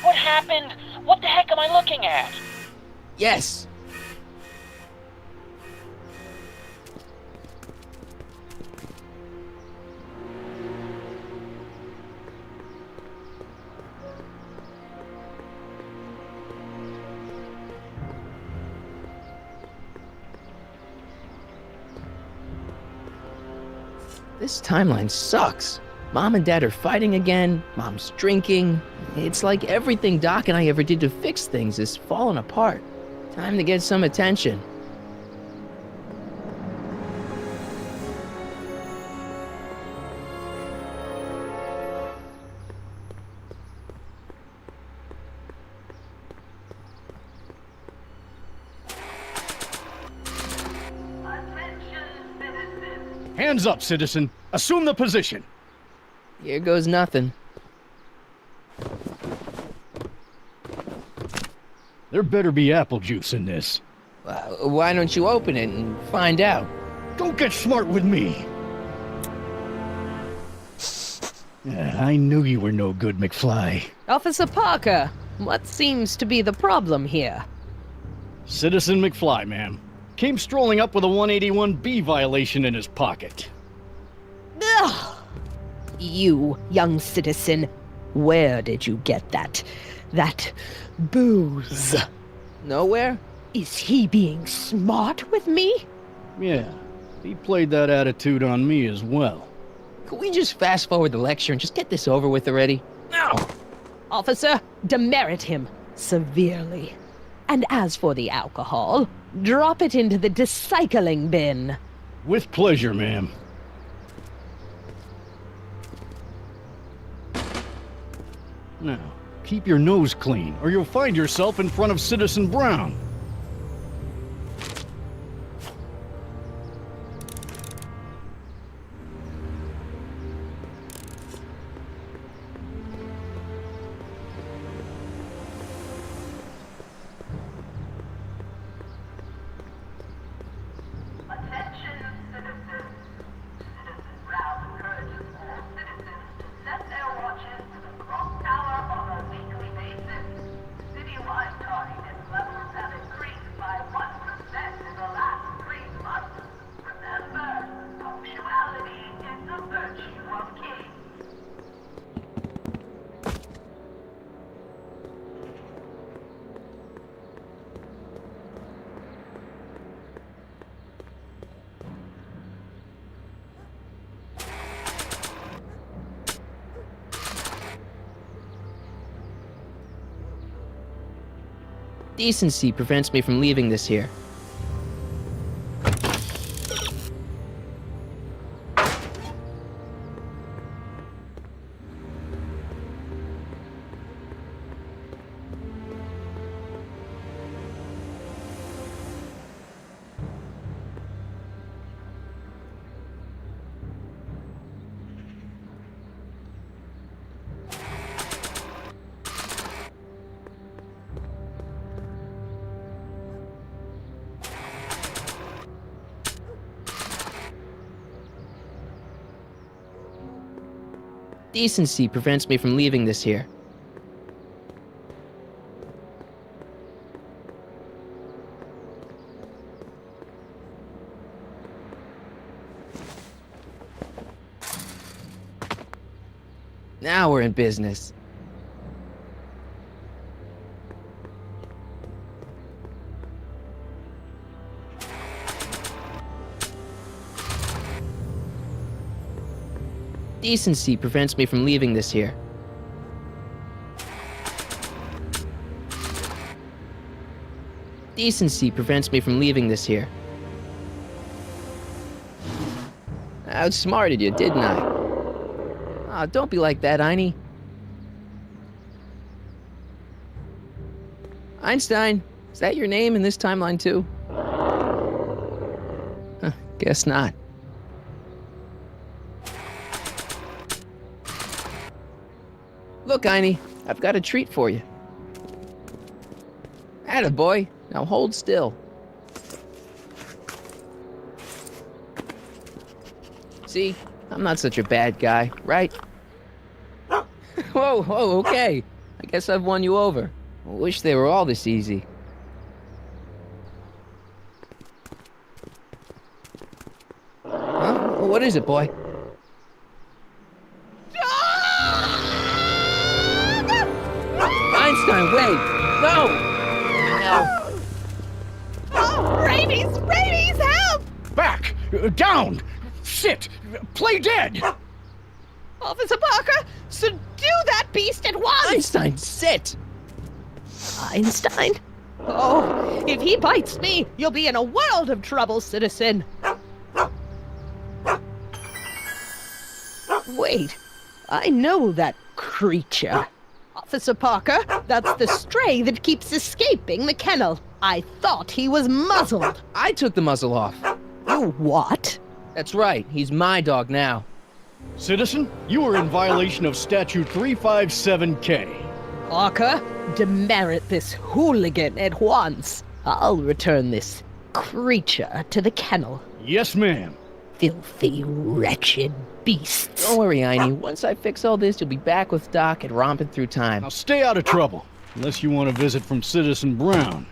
What happened? What the heck am I looking at? Yes. This timeline sucks. Mom and Dad are fighting again, Mom's drinking. It's like everything Doc and I ever did to fix things is falling apart. Time to get some attention. Hands up, citizen. Assume the position. Here goes nothing. There better be apple juice in this. Why don't you open it and find out? Don't get smart with me. I knew you were no good, McFly. Officer Parker, what seems to be the problem here? Citizen McFly, ma'am. Came strolling up with a 181B violation in his pocket. Ugh! You, young citizen, where did you get that booze? Nowhere? Is he being smart with me? Yeah, he played that attitude on me as well. Could we just fast forward the lecture and just get this over with already? No! Officer, demerit him severely. And as for the alcohol, drop it into the recycling bin. With pleasure, ma'am. Now, keep your nose clean, or you'll find yourself in front of Citizen Brown. Citywide time is level 7. Decency prevents me from leaving this here. Decency prevents me from leaving this here. Now we're in business. Decency prevents me from leaving this here. Decency prevents me from leaving this here. I outsmarted you, didn't I? Oh, don't be like that, Einie. Einstein, is that your name in this timeline too? Huh, guess not. Look, Einie, I've got a treat for you. Attaboy, now hold still. See, I'm not such a bad guy, right? Whoa, okay. I guess I've won you over. I wish they were all this easy. Huh? What is it, boy? Einstein, wait! No! No! Oh, rabies! Rabies, help! Back! Down! Sit! Play dead! Officer Parker, subdue that beast at once! Einstein, sit! Einstein? Oh, if he bites me, you'll be in a world of trouble, citizen. Wait, I know that creature. Officer Parker, that's the stray that keeps escaping the kennel. I thought he was muzzled. I took the muzzle off. You what? That's right, he's my dog now. Citizen, you are in violation of Statute 357K. Parker, demerit this hooligan at once. I'll return this creature to the kennel. Yes, ma'am. Filthy, wretched beasts. Don't worry, Einie. Once I fix all this, you'll be back with Doc and romping through time. Now stay out of trouble, unless you want a visit from Citizen Brown.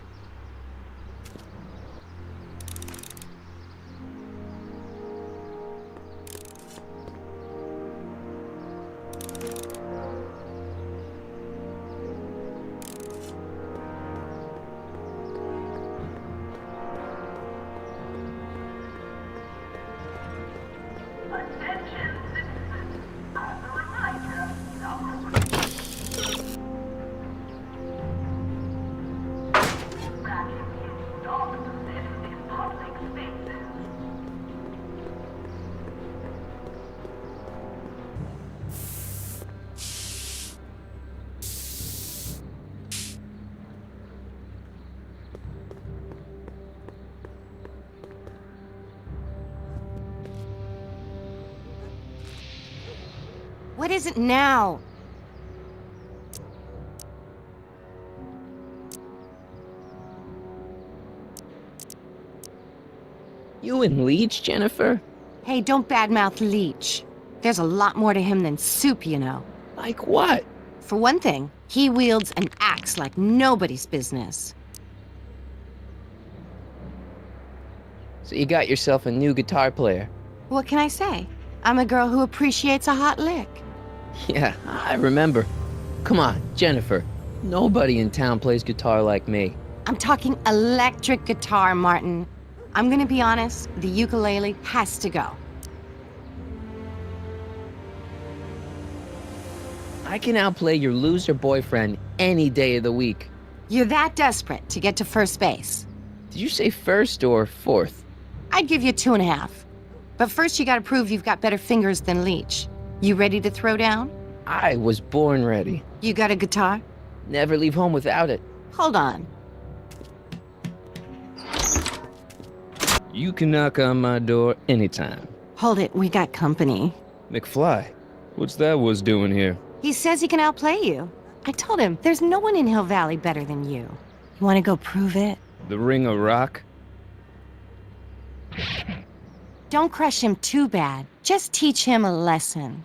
What is it now? You and Leech, Jennifer? Hey, don't badmouth Leech. There's a lot more to him than soup, you know. Like what? For one thing, he wields an axe like nobody's business. So you got yourself a new guitar player. What can I say? I'm a girl who appreciates a hot lick. Yeah, I remember. Come on, Jennifer. Nobody in town plays guitar like me. I'm talking electric guitar, Martin. I'm gonna be honest, the ukulele has to go. I can outplay your loser boyfriend any day of the week. You're that desperate to get to first base. Did you say first or fourth? I'd give you 2.5. But first you gotta prove you've got better fingers than Leech. You ready to throw down? I was born ready. You got a guitar? Never leave home without it. Hold on. You can knock on my door anytime. Hold it, we got company. McFly, what's that was doing here? He says he can outplay you. I told him, there's no one in Hill Valley better than you. You wanna go prove it? The Ring of Rock? Don't crush him too bad. Just teach him a lesson.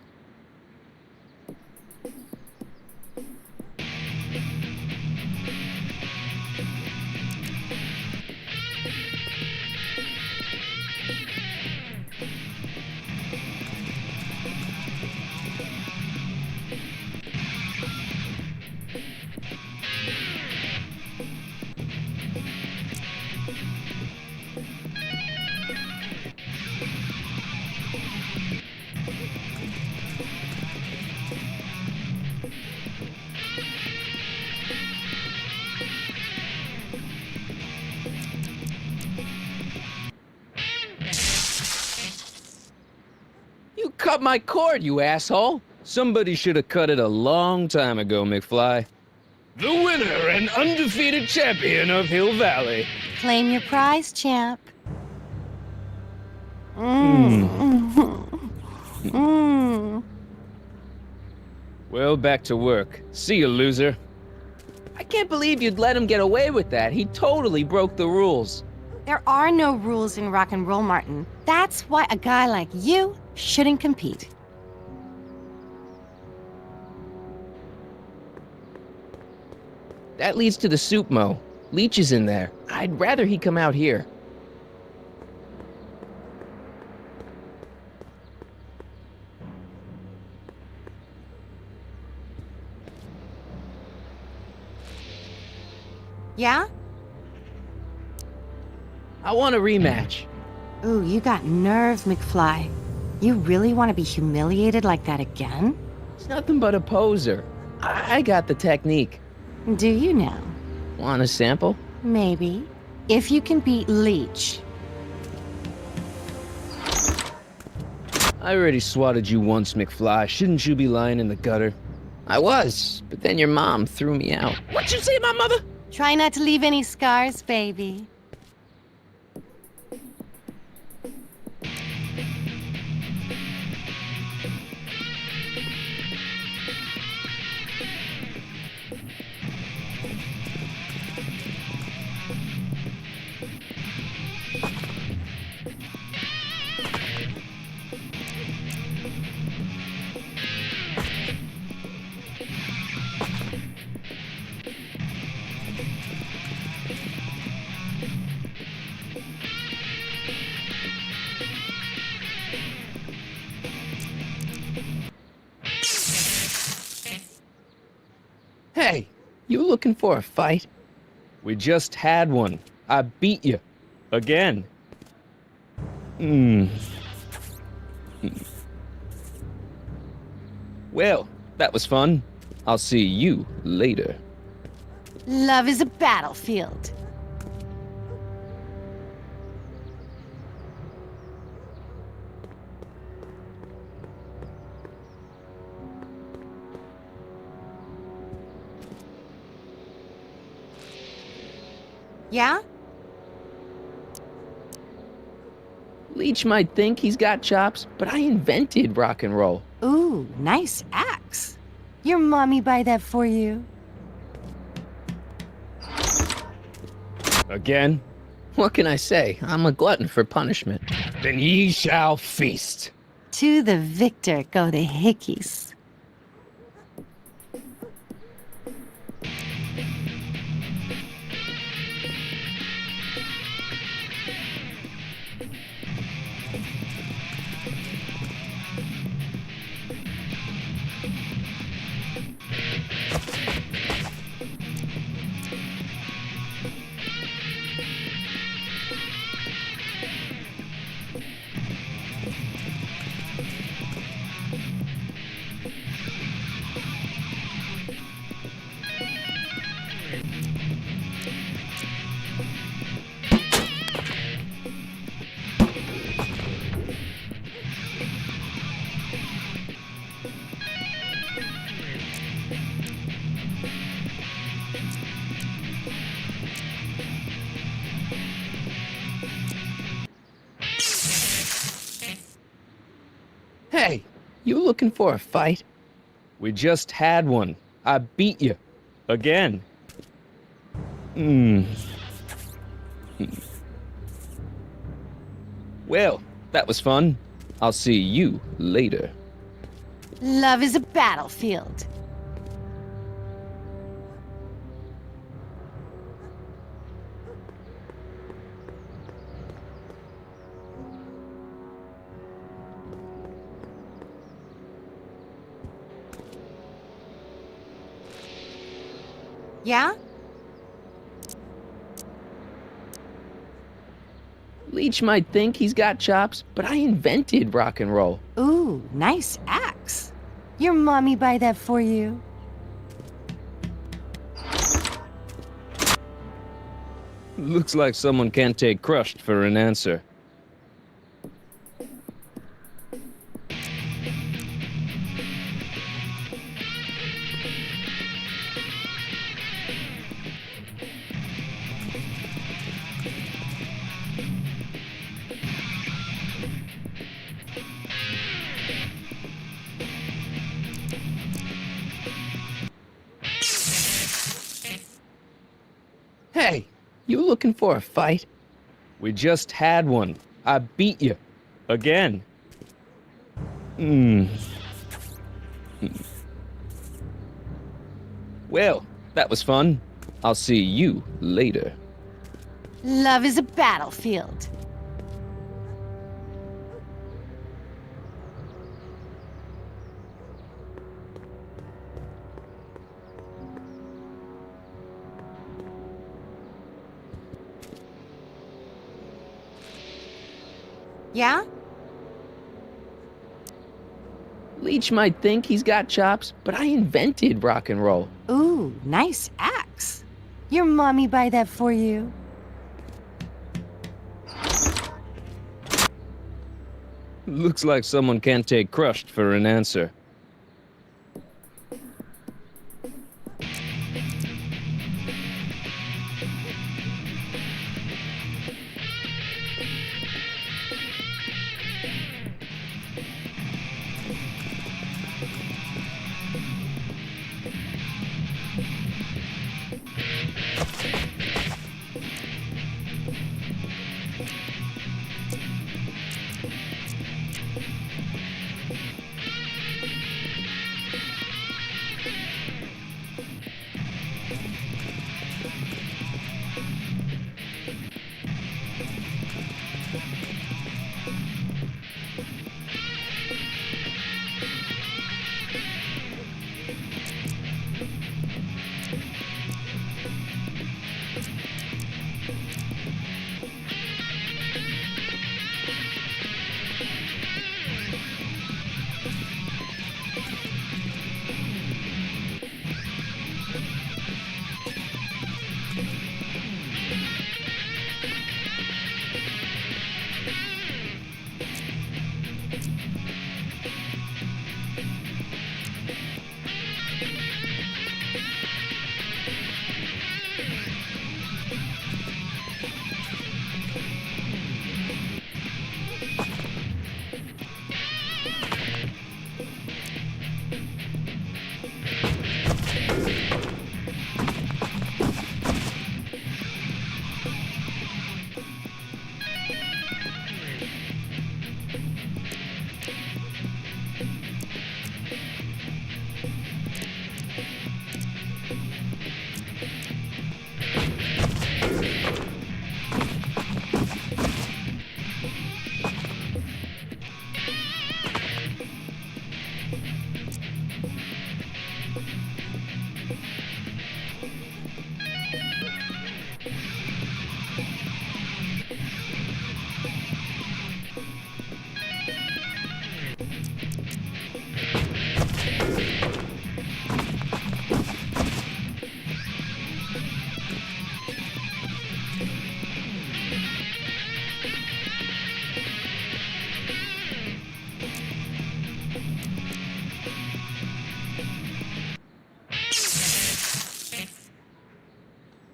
You cut my cord, you asshole! Somebody should have cut it a long time ago, McFly. The winner and undefeated champion of Hill Valley. Claim your prize, champ. Well, back to work. See you, loser. I can't believe you'd let him get away with that. He totally broke the rules. There are no rules in rock and roll, Martin. That's why a guy like you shouldn't compete. That leads to the soup mo. Leech is in there. I'd rather he come out here. Yeah? I want a rematch. Ooh, you got nerve, McFly. You really want to be humiliated like that again? It's nothing but a poser. I got the technique. Do you now? Want a sample? Maybe. If you can beat Leech. I already swatted you once, McFly. Shouldn't you be lying in the gutter? I was, but then your mom threw me out. What'd you say, my mother? Try not to leave any scars, baby. Hey, you looking for a fight? We just had one. I beat you. Again. Well, that was fun. I'll see you later. Love is a battlefield. Yeah? Leech might think he's got chops, but I invented rock and roll. Ooh, nice axe. Your mommy buy that for you? Again? What can I say? I'm a glutton for punishment. Then ye shall feast. To the victor go the hickeys. Hey, you looking for a fight? We just had one. I beat you. Again. Well, that was fun. I'll see you later. Love is a battlefield. Yeah? Leech might think he's got chops, but I invented rock and roll. Ooh, nice axe. Your mommy buy that for you? Looks like someone can't take crushed for an answer. Hey, you looking for a fight? We just had one. I beat you. Again. Well, that was fun. I'll see you later. Love is a battlefield. Yeah? Leech might think he's got chops, but I invented rock and roll. Ooh, nice axe. Your mommy buy that for you? Looks like someone can't take crushed for an answer.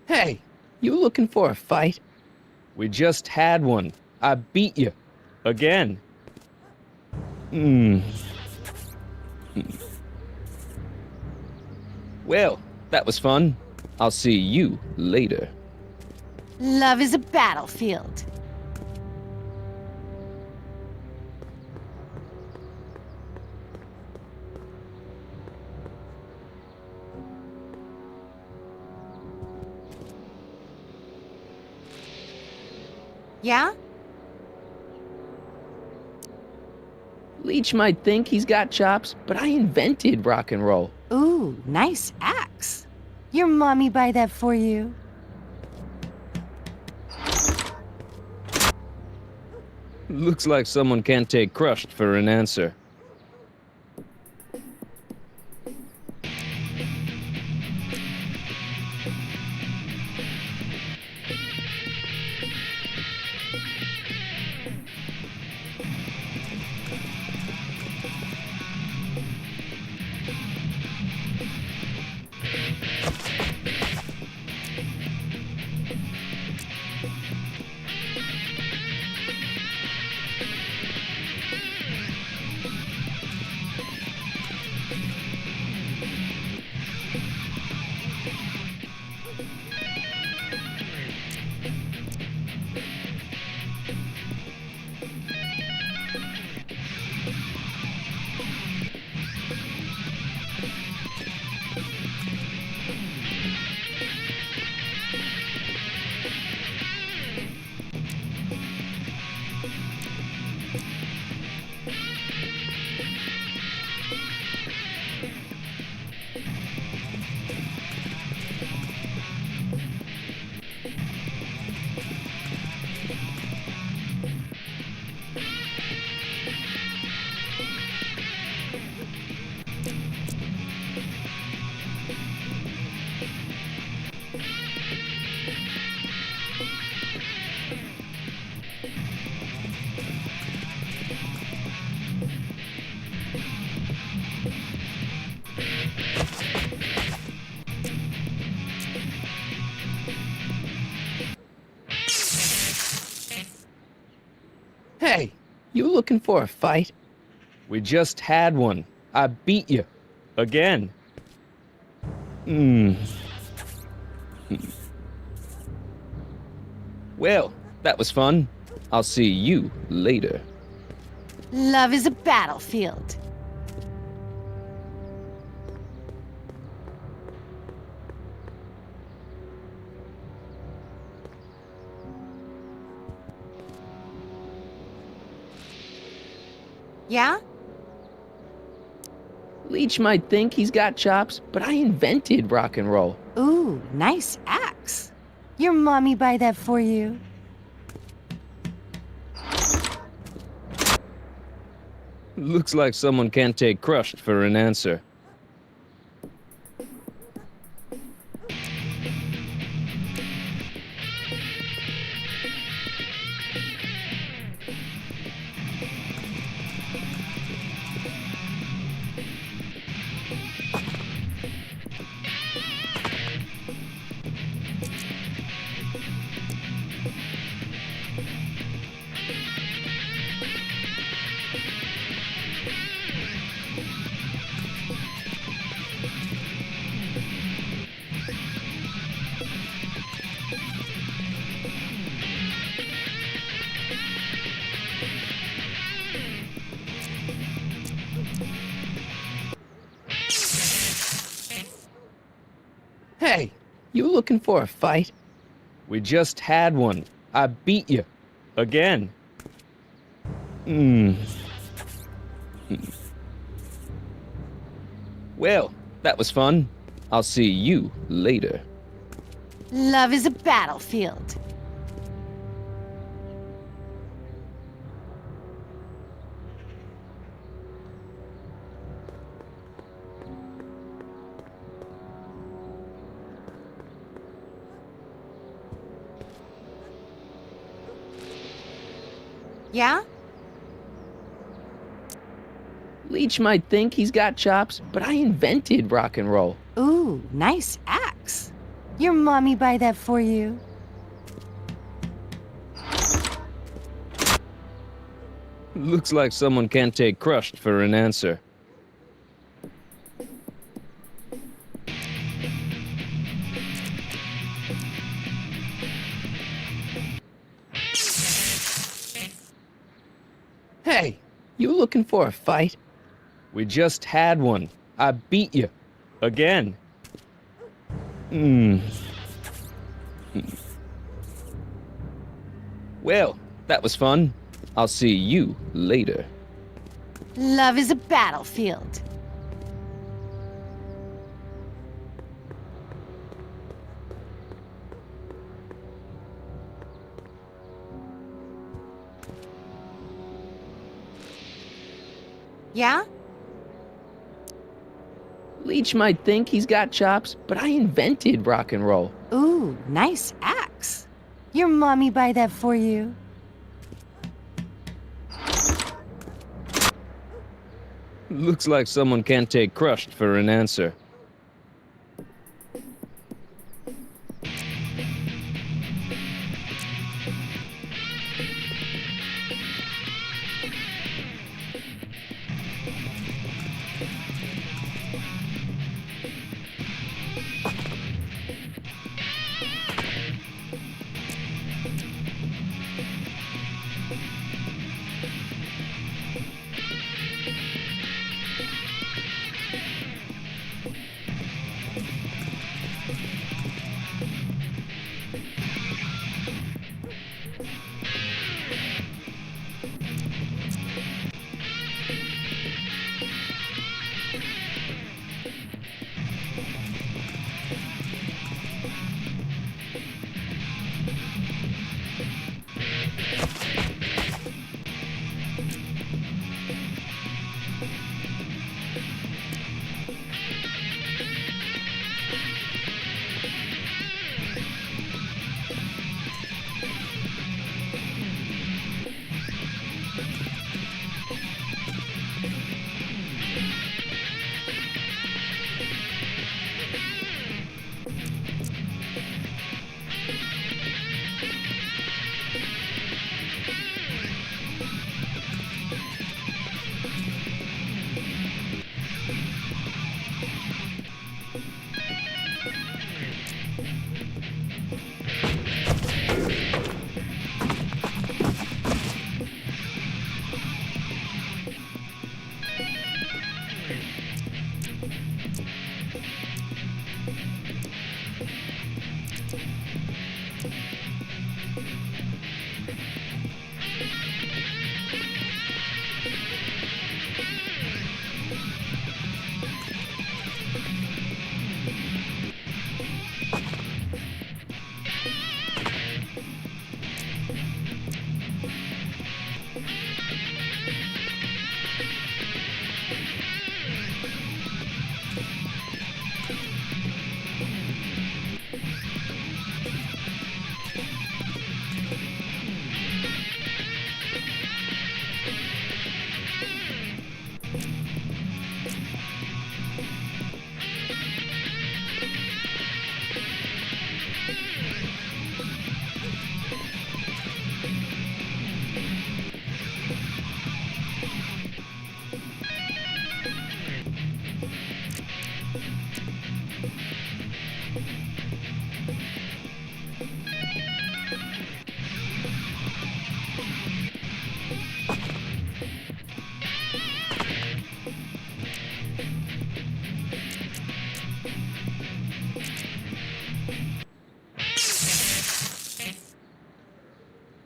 Hey, you looking for a fight? We just had one. I beat you. Again. Well, that was fun. I'll see you later. Love is a battlefield. Yeah? Leech might think he's got chops, but I invented rock and roll. Ooh, nice axe. Your mommy buy that for you? Looks like someone can't take crushed for an answer. Hey, you looking for a fight? We just had one. I beat you. Again. Well, that was fun. I'll see you later. Love is a battlefield. Yeah? Leech might think he's got chops, but I invented rock and roll. Ooh, nice axe. Your mommy buy that for you? Looks like someone can't take crushed for an answer. Hey, you looking for a fight? We just had one. I beat you. Again. Well, that was fun. I'll see you later. Love is a battlefield. Yeah? Leech might think he's got chops, but I invented rock and roll. Ooh, nice axe. Your mommy buy that for you? Looks like someone can't take crushed for an answer. Hey, you looking for a fight? We just had one. I beat you. Again. Well, that was fun. I'll see you later. Love is a battlefield. Yeah? Leech might think he's got chops, but I invented rock and roll. Ooh, nice axe. Your mommy buy that for you? Looks like someone can't take crushed for an answer.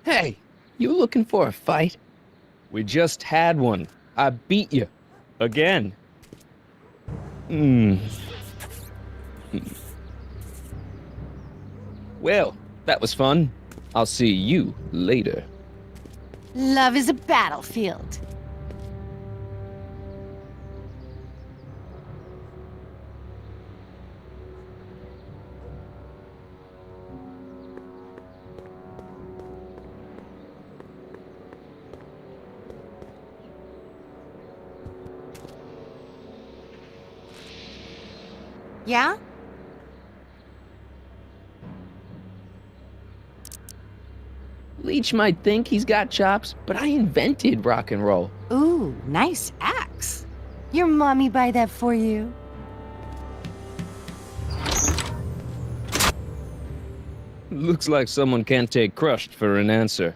Hey, you looking for a fight? We just had one. I beat you. Again. Well, that was fun. I'll see you later. Love is a battlefield. Yeah? Leech might think he's got chops, but I invented rock and roll. Ooh, nice axe. Your mommy buy that for you? Looks like someone can't take crushed for an answer.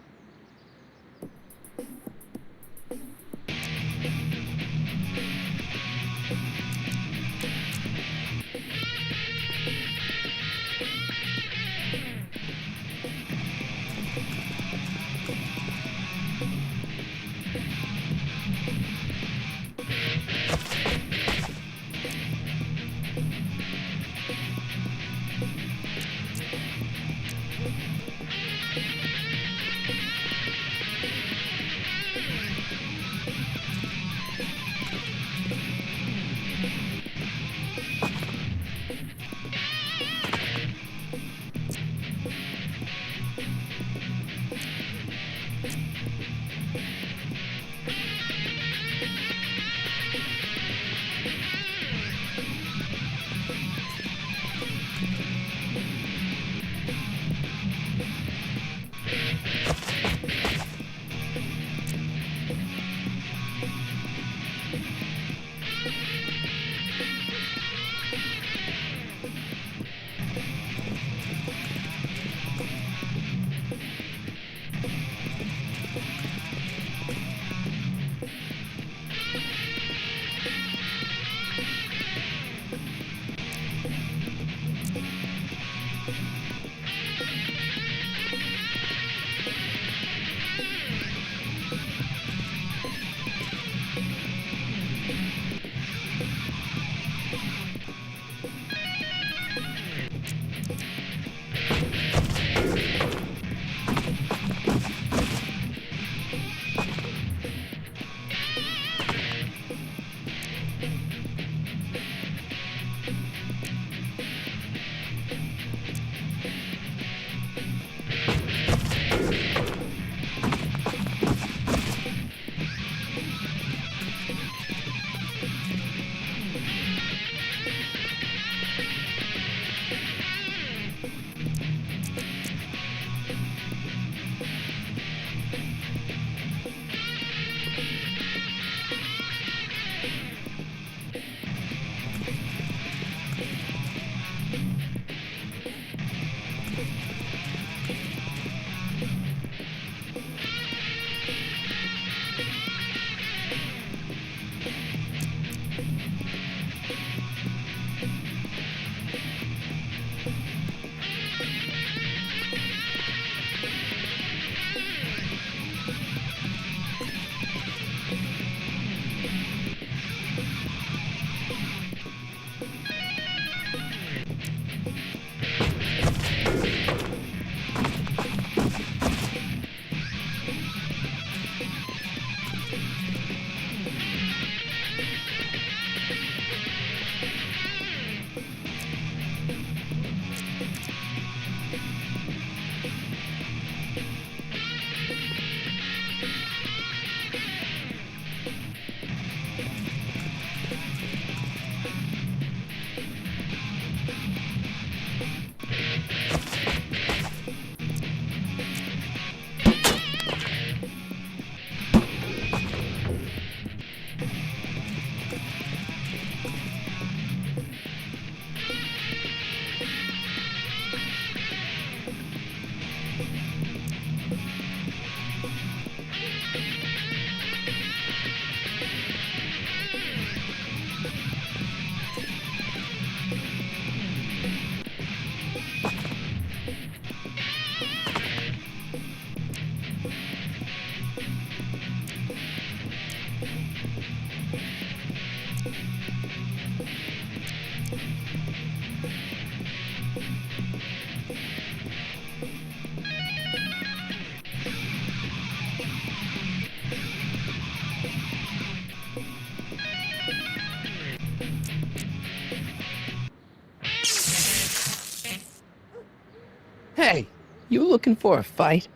Hey, you looking for a fight?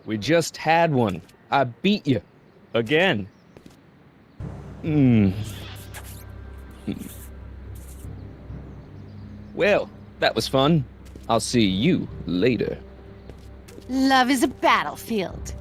We just had one. I beat you. Again. Well, that was fun. I'll see you later. Love is a battlefield.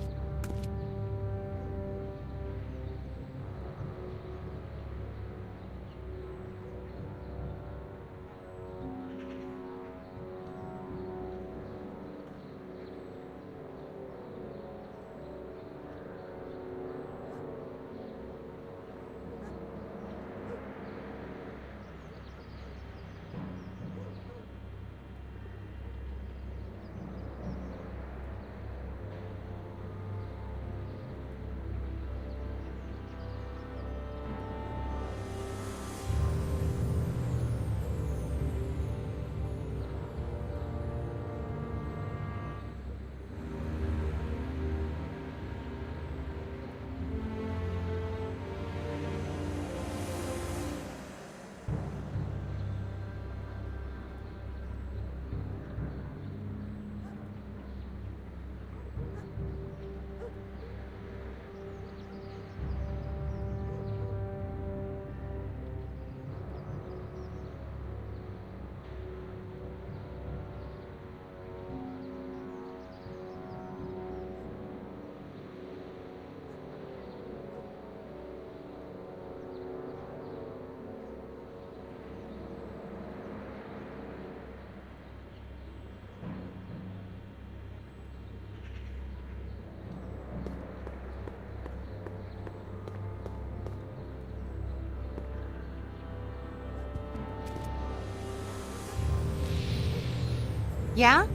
Yeah?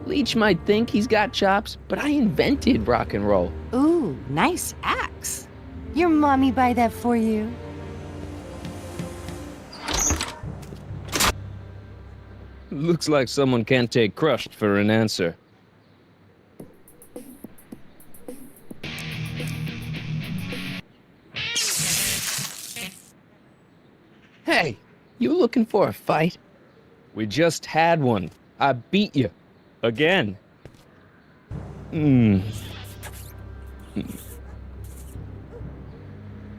Leech might think he's got chops, but I invented rock and roll. Ooh, nice axe. Your mommy buy that for you? Looks like someone can't take crushed for an answer. Hey, you looking for a fight? We just had one. I beat you. Again.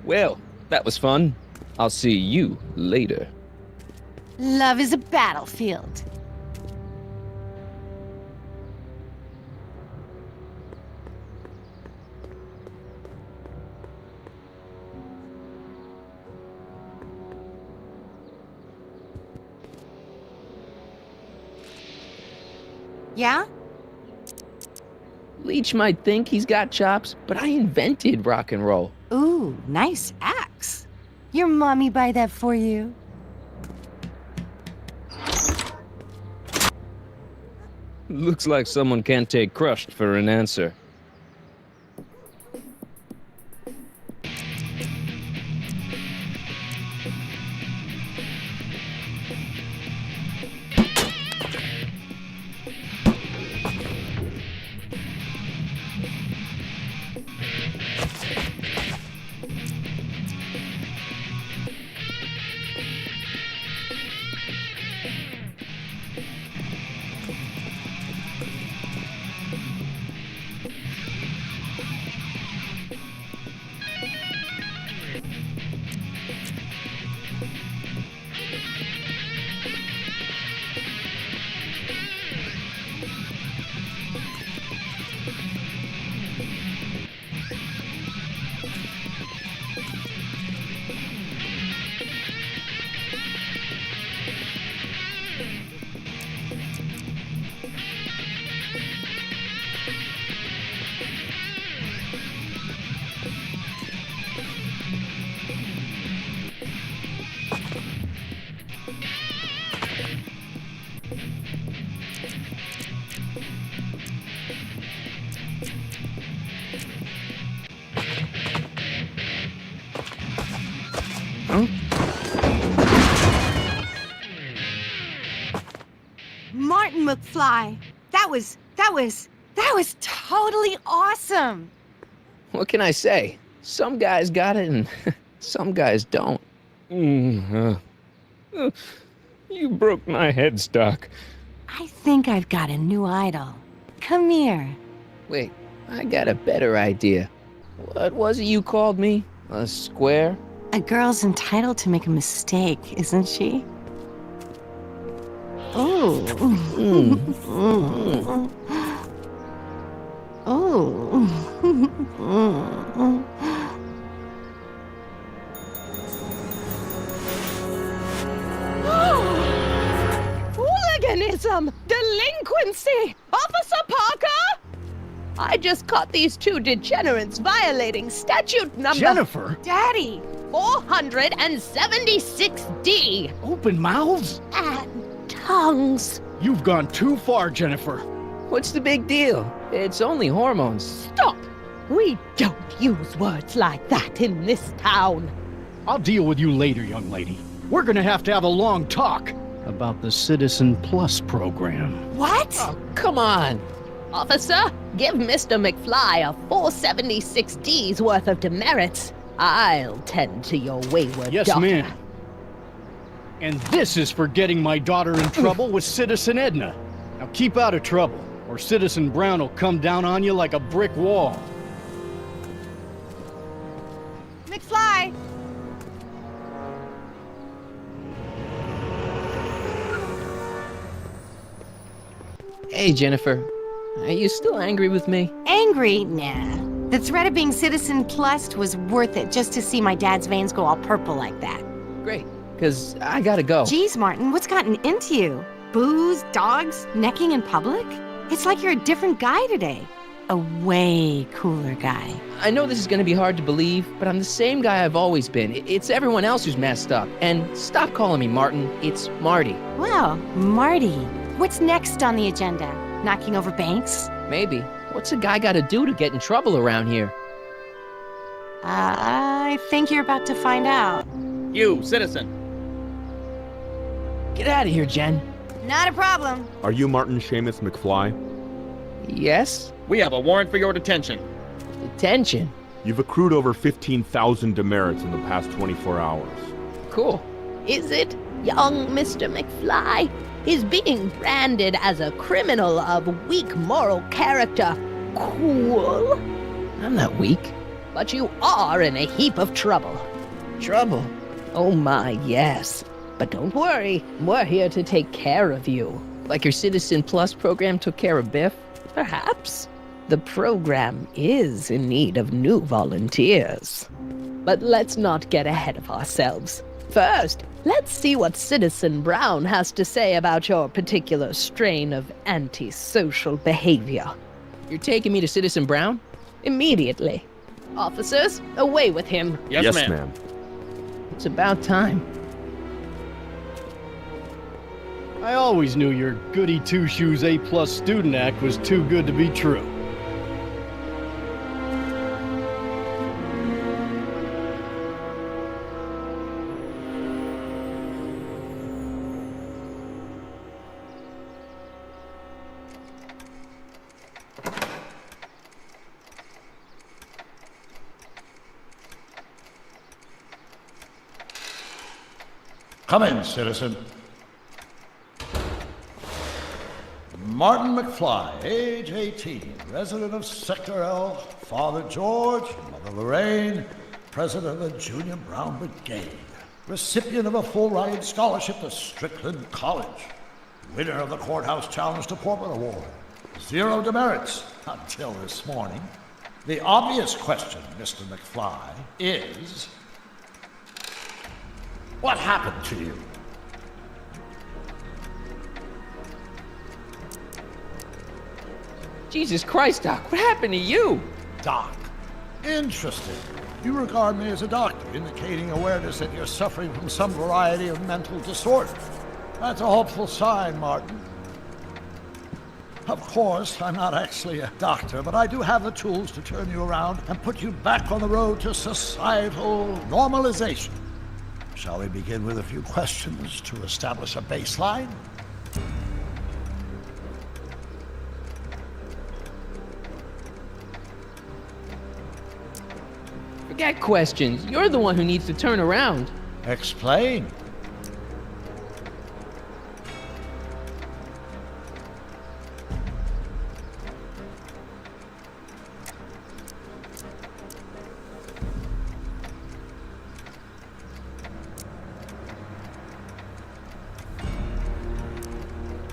Well, that was fun. I'll see you later. Love is a battlefield. Yeah? Leech might think he's got chops, but I invented rock and roll. Ooh, nice axe. Your mommy buy that for you? Looks like someone can't take crushed for an answer. Martin McFly. That was totally awesome. What can I say? Some guys got it and some guys don't. You broke my headstock. I think I've got a new idol. Come here. Wait, I got a better idea. What was it you called me? A square? A girl's entitled to make a mistake, isn't she? Oh. Hooliganism! Delinquency! Officer Parker! I just caught these two degenerates violating statute number... Jennifer! Daddy! 476D! Open mouths? And tongues. You've gone too far, Jennifer. What's the big deal? It's only hormones. Stop! We don't use words like that in this town. I'll deal with you later, young lady. We're gonna have to have a long talk about the Citizen Plus program. What? Oh, come on. Officer, give Mr. McFly a 476D's worth of demerits. I'll tend to your wayward Yes, daughter. ma'am. And this is for getting my daughter in trouble with Citizen Edna. Now keep out of trouble, or Citizen Brown will come down on you like a brick wall. McFly! Hey, Jennifer. Are you still angry with me? Angry? Nah. The threat of being Citizen Plus was worth it just to see my dad's veins go all purple like that. Great, because I gotta go. Geez, Martin, what's gotten into you? Booze, dogs, necking in public? It's like you're a different guy today. A way cooler guy. I know this is gonna be hard to believe, but I'm the same guy I've always been. It's everyone else who's messed up. And stop calling me Martin. It's Marty. Well, Marty, what's next on the agenda? Knocking over banks? Maybe. What's a guy gotta do to get in trouble around here? I think you're about to find out. You, citizen. Get out of here, Jen. Not a problem. Are you Martin Seamus McFly? Yes? We have a warrant for your detention. Detention? You've accrued over 15,000 demerits in the past 24 hours. Cool. Is it, young Mr. McFly? Is being branded as a criminal of weak moral character cool? I'm not weak. But you are in a heap of trouble. Trouble? Oh my, yes. But don't worry, we're here to take care of you. Like your Citizen Plus program took care of Biff? Perhaps. The program is in need of new volunteers. But let's not get ahead of ourselves. First, let's see what Citizen Brown has to say about your particular strain of antisocial behavior. You're taking me to Citizen Brown? Immediately. Officers, away with him. Yes, ma'am. It's about time. I always knew your goody two-shoes A-plus student act was too good to be true. Come in, citizen. Martin McFly, age 18, resident of Sector L, Father George, Mother Lorraine, president of the Junior Brown Brigade, recipient of a full-ride scholarship to Strickland College, winner of the Courthouse Challenge to Portman Award, 0 demerits until this morning. The obvious question, Mr. McFly, is... what happened to you? Jesus Christ, Doc, what happened to you? Doc. Interesting. You regard me as a doctor, indicating awareness that you're suffering from some variety of mental disorder. That's a hopeful sign, Martin. Of course, I'm not actually a doctor, but I do have the tools to turn you around and put you back on the road to societal normalization. Shall we begin with a few questions to establish a baseline? Forget questions. You're the one who needs to turn around. Explain.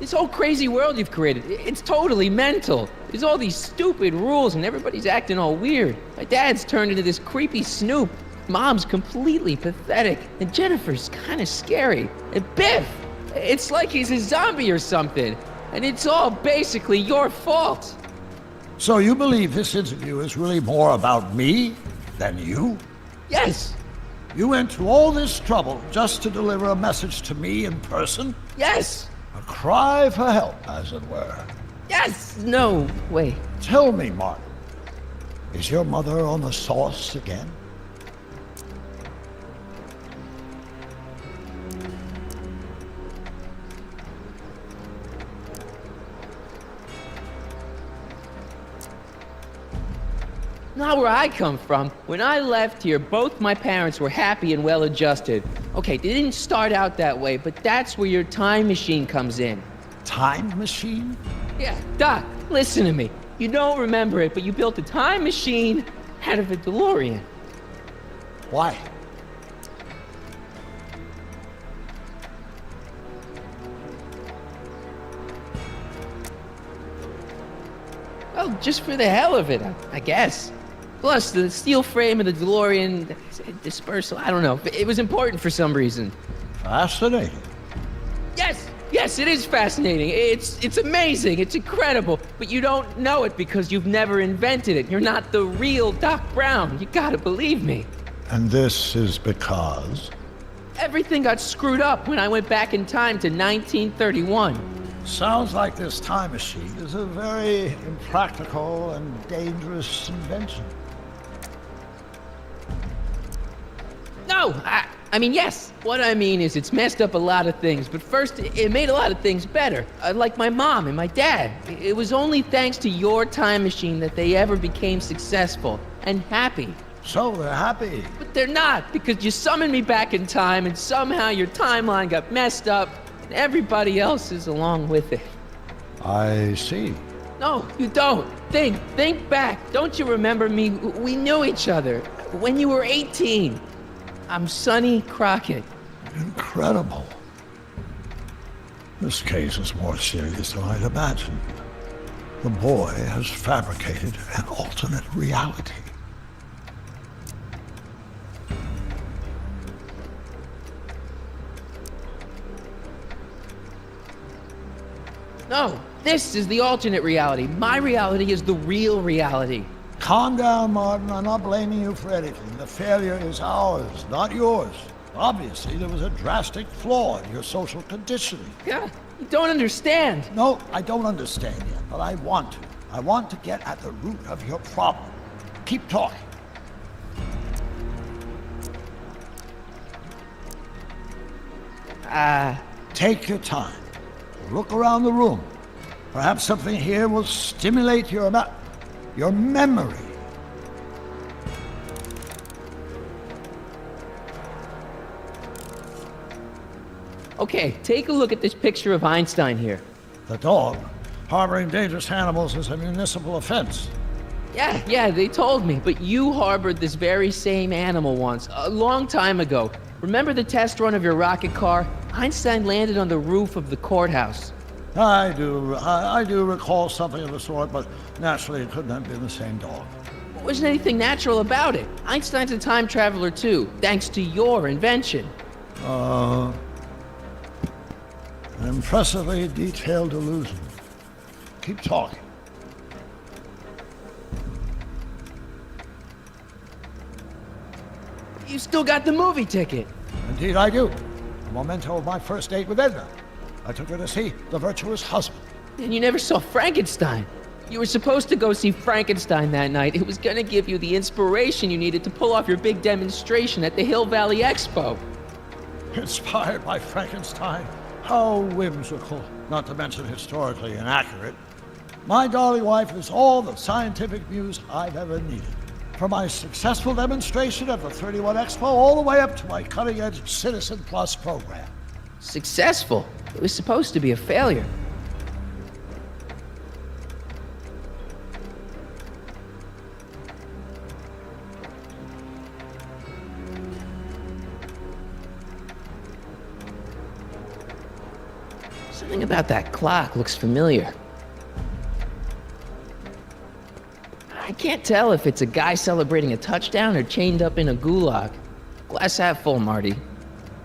This whole crazy world you've created, it's totally mental. There's all these stupid rules and everybody's acting all weird. My dad's turned into this creepy snoop. Mom's completely pathetic. And Jennifer's kind of scary. And Biff, it's like he's a zombie or something. And it's all basically your fault. So you believe this interview is really more about me than you? Yes. You went to all this trouble just to deliver a message to me in person? Yes. A cry for help, as it were. Yes. No, wait. Tell me, Martin, is your mother on the sauce again? Not where I come from. When I left here, both my parents were happy and well-adjusted. Okay, they didn't start out that way, but that's where your time machine comes in. Time machine? Yeah, Doc, listen to me. You don't remember it, but you built a time machine out of a DeLorean. Why? Well, just for the hell of it, I guess. Plus, the steel frame of the DeLorean dispersal, I don't know. It was important for some reason. Fascinating. Yes, it is fascinating. It's amazing. It's incredible. But you don't know it because you've never invented it. You're not the real Doc Brown. You gotta believe me. And this is because? Everything got screwed up when I went back in time to 1931. Sounds like this time machine is a very impractical and dangerous invention. No, I mean, yes. What I mean is it's messed up a lot of things, but first, it made a lot of things better. Like my mom and my dad. It was only thanks to your time machine that they ever became successful and happy. So they're happy. But they're not, because you summoned me back in time and somehow your timeline got messed up and everybody else is along with it. I see. No, you don't. Think back. Don't you remember me? We knew each other when you were 18. I'm Sonny Crockett. Incredible. This case is more serious than I'd imagined. The boy has fabricated an alternate reality. No, this is the alternate reality. My reality is the real reality. Calm down, Martin. I'm not blaming you for anything. The failure is ours, not yours. Obviously, there was a drastic flaw in your social conditioning. Yeah, you don't understand. No, I don't understand yet, but I want to. I want to get at the root of your problem. Keep talking. Take your time. Look around the room. Perhaps something here will stimulate your memory. Okay, take a look at this picture of Einstein here. The dog. Harboring dangerous animals is a municipal offense. Yeah, they told me. But you harbored this very same animal once, a long time ago. Remember the test run of your rocket car? Einstein landed on the roof of the courthouse. I do recall something of the sort, but naturally it couldn't have been the same dog. There wasn't anything natural about it. Einstein's a time traveler too, thanks to your invention. An impressively detailed illusion. Keep talking. You still got the movie ticket. Indeed I do. A memento of my first date with Edna. I took her to see The Virtuous Husband. And you never saw Frankenstein. You were supposed to go see Frankenstein that night. It was gonna give you the inspiration you needed to pull off your big demonstration at the Hill Valley Expo. Inspired by Frankenstein? How whimsical, not to mention historically inaccurate. My darling wife is all the scientific muse I've ever needed. From my successful demonstration at the 31 Expo all the way up to my cutting-edge Citizen Plus program. Successful? It was supposed to be a failure. Something about that clock looks familiar. I can't tell if it's a guy celebrating a touchdown or chained up in a gulag. Glass half full, Marty.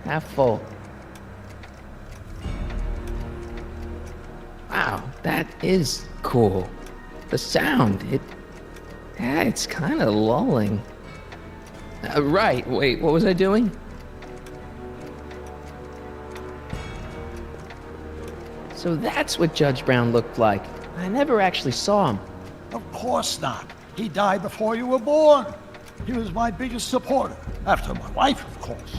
Half full. Wow, that is cool. The sound, it's kind of lulling. Right, wait, what was I doing? So that's what Judge Brown looked like. I never actually saw him. Of course not. He died before you were born. He was my biggest supporter, after my wife, of course.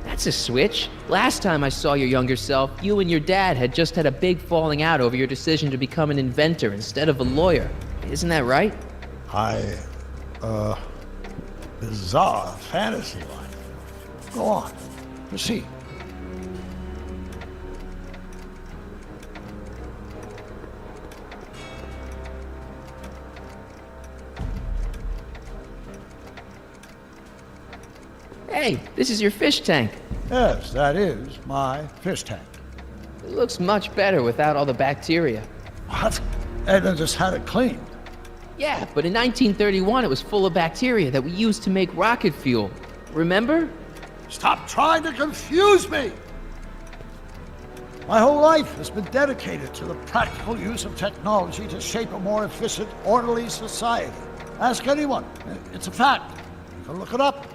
That's a switch. Last time I saw your younger self, you and your dad had just had a big falling out over your decision to become an inventor instead of a lawyer. Isn't that right? Bizarre fantasy life. Go on, proceed. Hey, this is your fish tank. Yes, that is my fish tank. It looks much better without all the bacteria. What? Edna just had it cleaned. Yeah, but in 1931 it was full of bacteria that we used to make rocket fuel. Remember? Stop trying to confuse me! My whole life has been dedicated to the practical use of technology to shape a more efficient, orderly society. Ask anyone. It's a fact. You can look it up.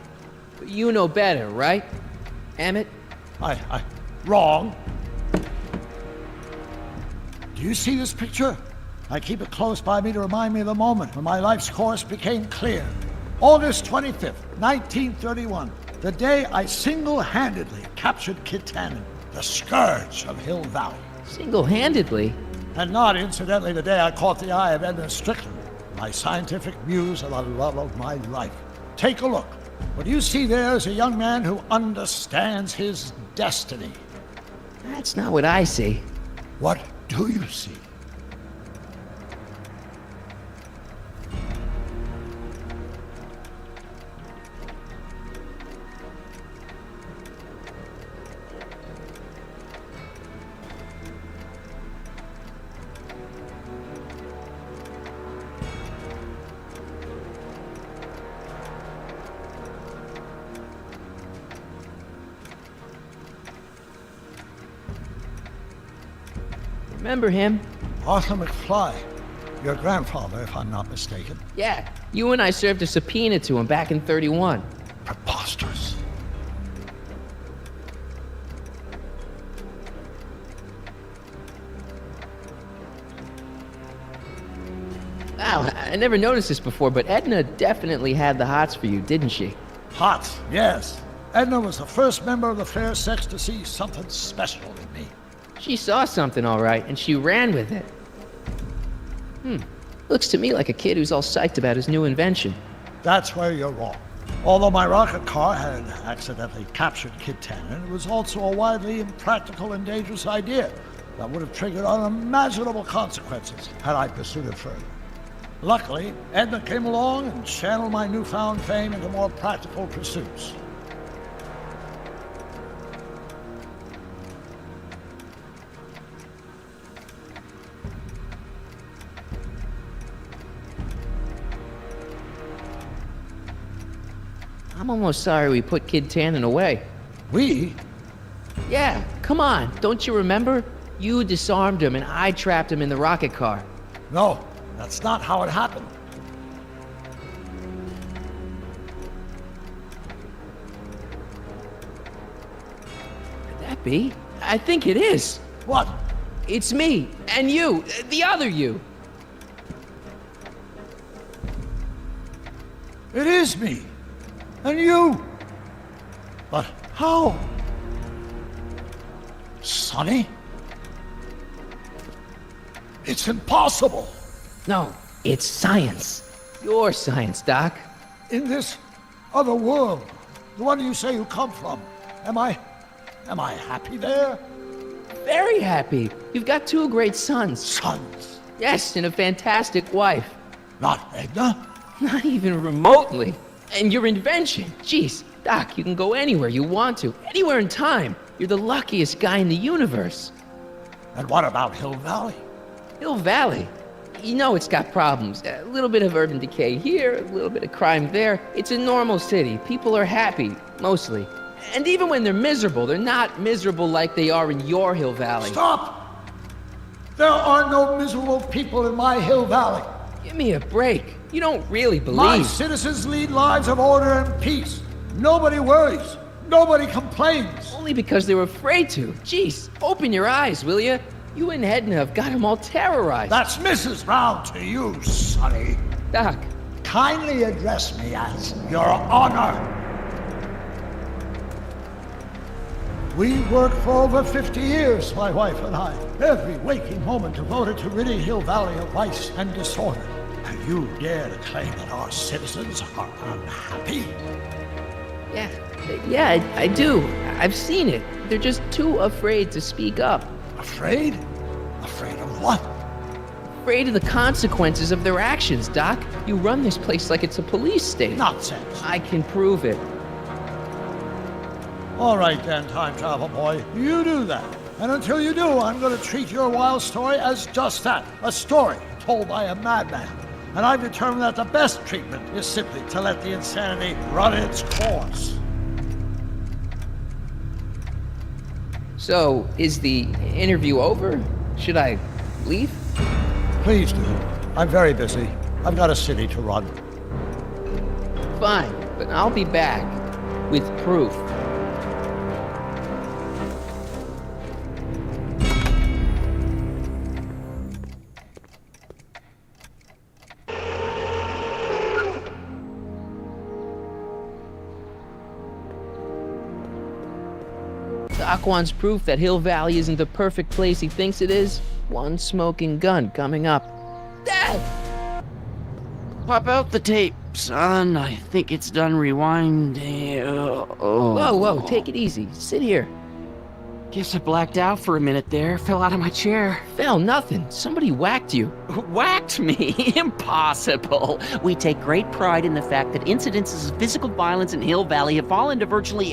But you know better, right? Emmett? Wrong. Do you see this picture? I keep it close by me to remind me of the moment when my life's course became clear. August 25th, 1931, the day I single-handedly captured Kit Tannen, the scourge of Hill Valley. Single-handedly? And not incidentally the day I caught the eye of Edna Strickland, my scientific muse and the love of my life. Take a look. What you see there is a young man who understands his destiny. That's not what I see. What do you see? Remember him? Arthur McFly. Your grandfather, if I'm not mistaken. Yeah, you and I served a subpoena to him back in 31. Preposterous. Wow, I never noticed this before, but Edna definitely had the hots for you, didn't she? Hots, yes. Edna was the first member of the fair sex to see something special in me. She saw something, all right, and she ran with it. Looks to me like a kid who's all psyched about his new invention. That's where you're wrong. Although my rocket car had accidentally captured Kit Tannen, it was also a widely impractical and dangerous idea that would have triggered unimaginable consequences had I pursued it further. Luckily, Edna came along and channeled my newfound fame into more practical pursuits. I'm almost sorry we put Kid Tannen away. We? Yeah, come on, don't you remember? You disarmed him and I trapped him in the rocket car. No, that's not how it happened. Could that be? I think it is. What? It's me, and you, the other you. It is me. And you. But how? Sonny? It's impossible. No, it's science. Your science, Doc. In this other world, the one you say you come from, am I happy there? Very happy. You've got two great sons. Sons? Yes, and a fantastic wife. Not Edna? Not even remotely. And your invention. Jeez, Doc, you can go anywhere you want to. Anywhere in time. You're the luckiest guy in the universe. And what about Hill Valley? Hill Valley? You know it's got problems. A little bit of urban decay here, a little bit of crime there. It's a normal city. People are happy, mostly. And even when they're miserable, they're not miserable like they are in your Hill Valley. Stop! There are no miserable people in my Hill Valley. Give me a break. You don't really believe... My citizens lead lives of order and peace. Nobody worries. Nobody complains. Only because they were afraid to. Jeez, open your eyes, will you? You and Edna have got them all terrorized. That's Mrs. Brown to you, Sonny. Doc. Kindly address me as Your Honor. We worked for over 50 years, my wife and I. Every waking moment devoted to ridding Hill Valley of vice and disorder. And you dare to claim that our citizens are unhappy? Yeah, I do. I've seen it. They're just too afraid to speak up. Afraid? Afraid of what? Afraid of the consequences of their actions, Doc. You run this place like it's a police state. Nonsense. I can prove it. All right then, time travel boy. You do that. And until you do, I'm going to treat your wild story as just that. A story told by a madman. And I've determined that the best treatment is simply to let the insanity run its course. So, is the interview over? Should I leave? Please do. I'm very busy. I've got a city to run. Fine, but I'll be back with proof. Doc wants proof that Hill Valley isn't the perfect place he thinks it is. One smoking gun coming up. Dad! Pop out the tape, son. I think it's done rewinding. Whoa, take it easy. Sit here. Guess I blacked out for a minute there. Fell out of my chair. Fell nothing. Somebody whacked you. Whacked me? Impossible. We take great pride in the fact that incidences of physical violence in Hill Valley have fallen to virtually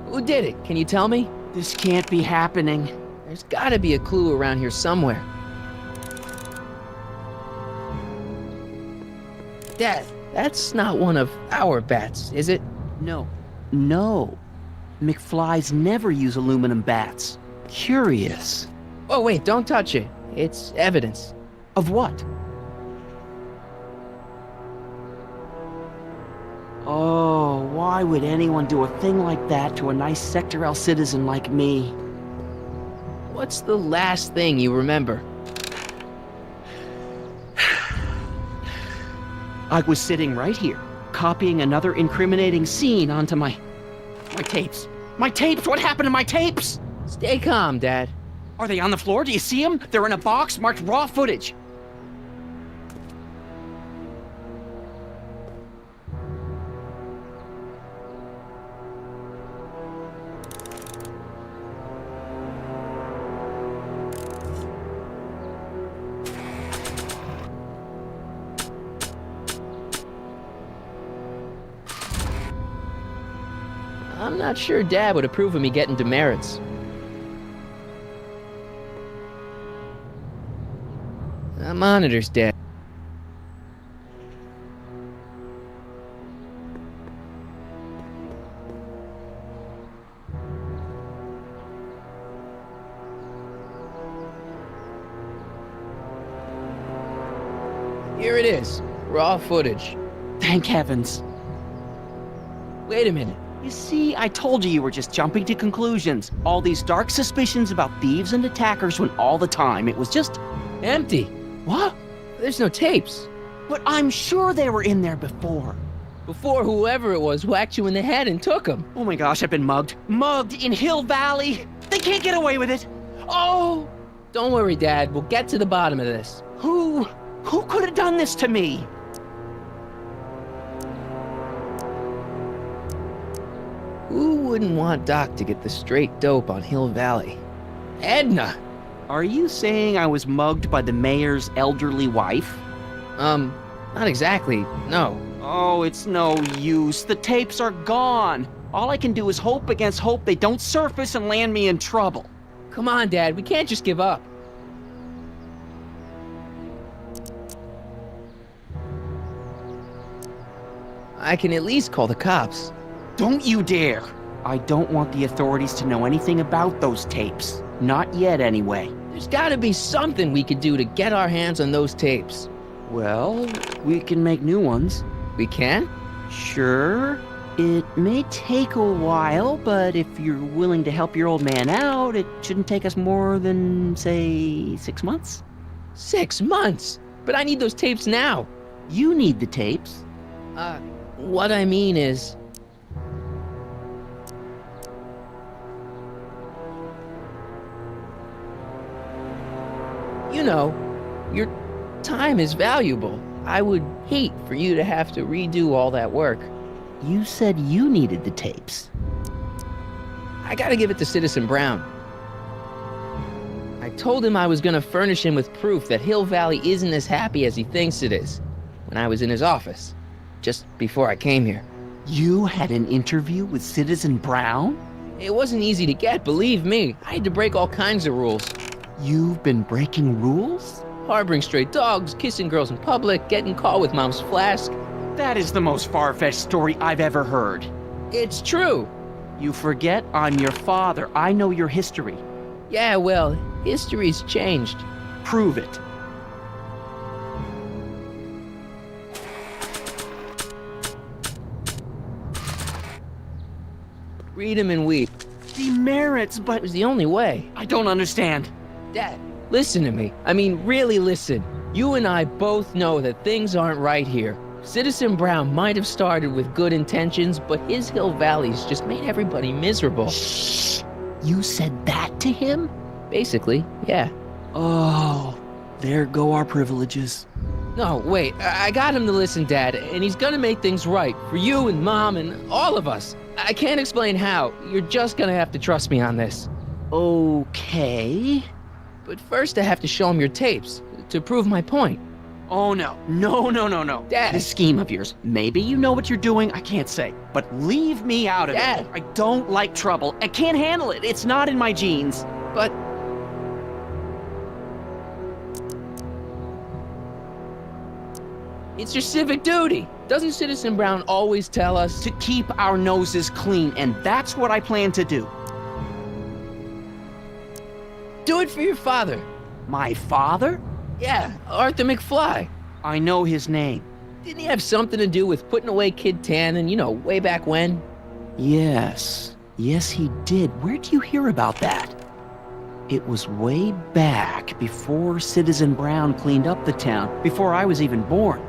Who did it? Can you tell me? This can't be happening. There's gotta be a clue around here somewhere. Dad, that's not one of our bats, is it? No. McFlys never use aluminum bats. Curious. Oh, wait, don't touch it. It's evidence. Of what? Oh, why would anyone do a thing like that to a nice Sector L citizen like me? What's the last thing you remember? I was sitting right here, copying another incriminating scene onto my tapes. My tapes! What happened to my tapes? Stay calm, Dad. Are they on the floor? Do you see them? They're in a box marked raw footage. I'm not sure Dad would approve of me getting demerits. Monitors, Dad. Here it is. Raw footage. Thank heavens. Wait a minute. You see, I told you were just jumping to conclusions. All these dark suspicions about thieves and attackers when all the time it was just empty. What? There's no tapes. But I'm sure they were in there before. Before whoever it was whacked you in the head and took them. Oh my gosh, I've been mugged. Mugged in Hill Valley. They can't get away with it. Oh! Don't worry, Dad. We'll get to the bottom of this. Who could have done this to me? Who wouldn't want Doc to get the straight dope on Hill Valley? Edna! Are you saying I was mugged by the mayor's elderly wife? Not exactly, no. Oh, it's no use. The tapes are gone. All I can do is hope against hope they don't surface and land me in trouble. Come on, Dad, we can't just give up. I can at least call the cops. Don't you dare! I don't want the authorities to know anything about those tapes. Not yet, anyway. There's gotta be something we could do to get our hands on those tapes. Well, we can make new ones. We can? Sure. It may take a while, but if you're willing to help your old man out, it shouldn't take us more than, say, 6 months. 6 months? But I need those tapes now. You need the tapes. What I mean is... You know, your time is valuable. I would hate for you to have to redo all that work. You said you needed the tapes. I gotta give it to Citizen Brown. I told him I was gonna furnish him with proof that Hill Valley isn't as happy as he thinks it is when I was in his office, just before I came here. You had an interview with Citizen Brown? It wasn't easy to get, believe me. I had to break all kinds of rules. You've been breaking rules? Harboring stray dogs, kissing girls in public, getting caught with Mom's flask. That is the most far-fetched story I've ever heard. It's true. You forget I'm your father. I know your history. Yeah, well, history's changed. Prove it. Read 'em and weep. Demerits, but... It was the only way. I don't understand. Dad, listen to me. I mean, really listen. You and I both know that things aren't right here. Citizen Brown might have started with good intentions, but his Hill Valley's just made everybody miserable. Shh! You said that to him? Basically, yeah. Oh, there go our privileges. No, wait, I got him to listen, Dad, and he's gonna make things right for you and Mom and all of us. I can't explain how. You're just gonna have to trust me on this. Okay. But first I have to show him your tapes, to prove my point. Oh, no. No. Dad! This scheme of yours, maybe you know what you're doing, I can't say. But leave me out of Dad! it. I don't like trouble. I can't handle it. It's not in my genes. But... It's your civic duty. Doesn't Citizen Brown always tell us to keep our noses clean, and that's what I plan to do. Do it for your father. My father? Yeah, Arthur McFly. I know his name. Didn't he have something to do with putting away Kid Tannen, way back when? Yes, he did. Where'd you hear about that? It was way back before Citizen Brown cleaned up the town, before I was even born.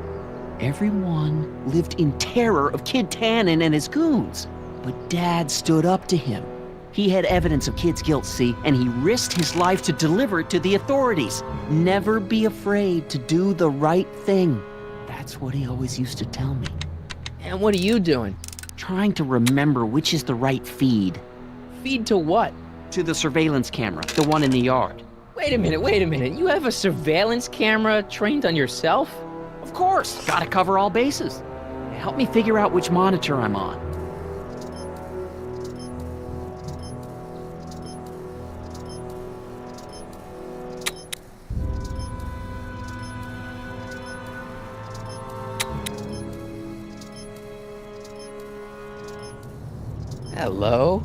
Everyone lived in terror of Kid Tannen and his goons. But Dad stood up to him. He had evidence of Kid's guilt, see, and he risked his life to deliver it to the authorities. Never be afraid to do the right thing. That's what he always used to tell me. And what are you doing? Trying to remember which is the right feed. Feed to what? To the surveillance camera, the one in the yard. Wait a minute. You have a surveillance camera trained on yourself? Of course. Gotta cover all bases. Help me figure out which monitor I'm on. Hello?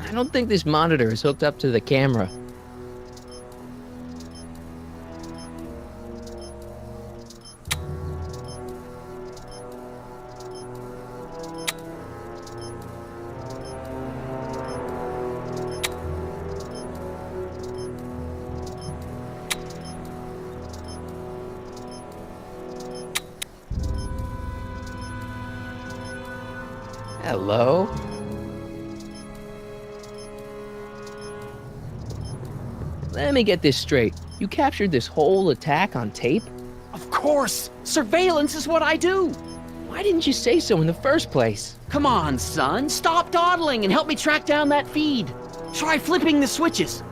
I don't think this monitor is hooked up to the camera. Hello? Let me get this straight. You captured this whole attack on tape? Of course! Surveillance is what I do! Why didn't you say so in the first place? Come on, son. Stop dawdling and help me track down that feed. Try flipping the switches.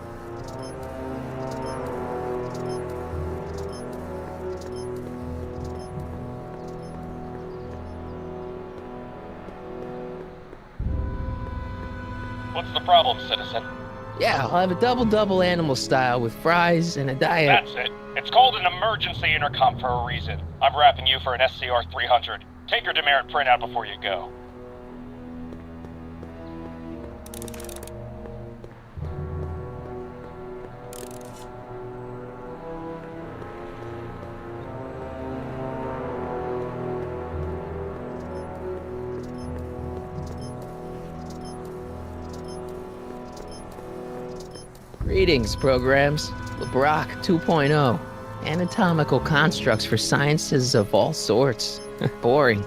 What's the problem, citizen? Yeah, I'll have a double-double animal style with fries and a diet. That's it. It's called an emergency intercom for a reason. I'm wrapping you for an SCR 300. Take your demerit printout before you go. Greetings, programs. LeBrock 2.0. Anatomical constructs for sciences of all sorts. Boring.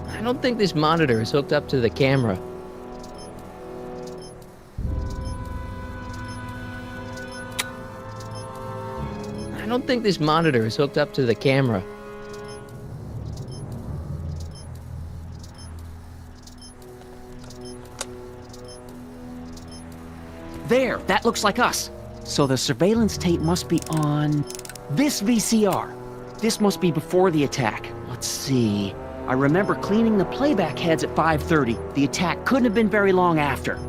I don't think this monitor is hooked up to the camera. I don't think this monitor is hooked up to the camera. There, that looks like us. So the surveillance tape must be on this VCR. This must be before the attack. Let's see. I remember cleaning the playback heads at 5:30. The attack couldn't have been very long after.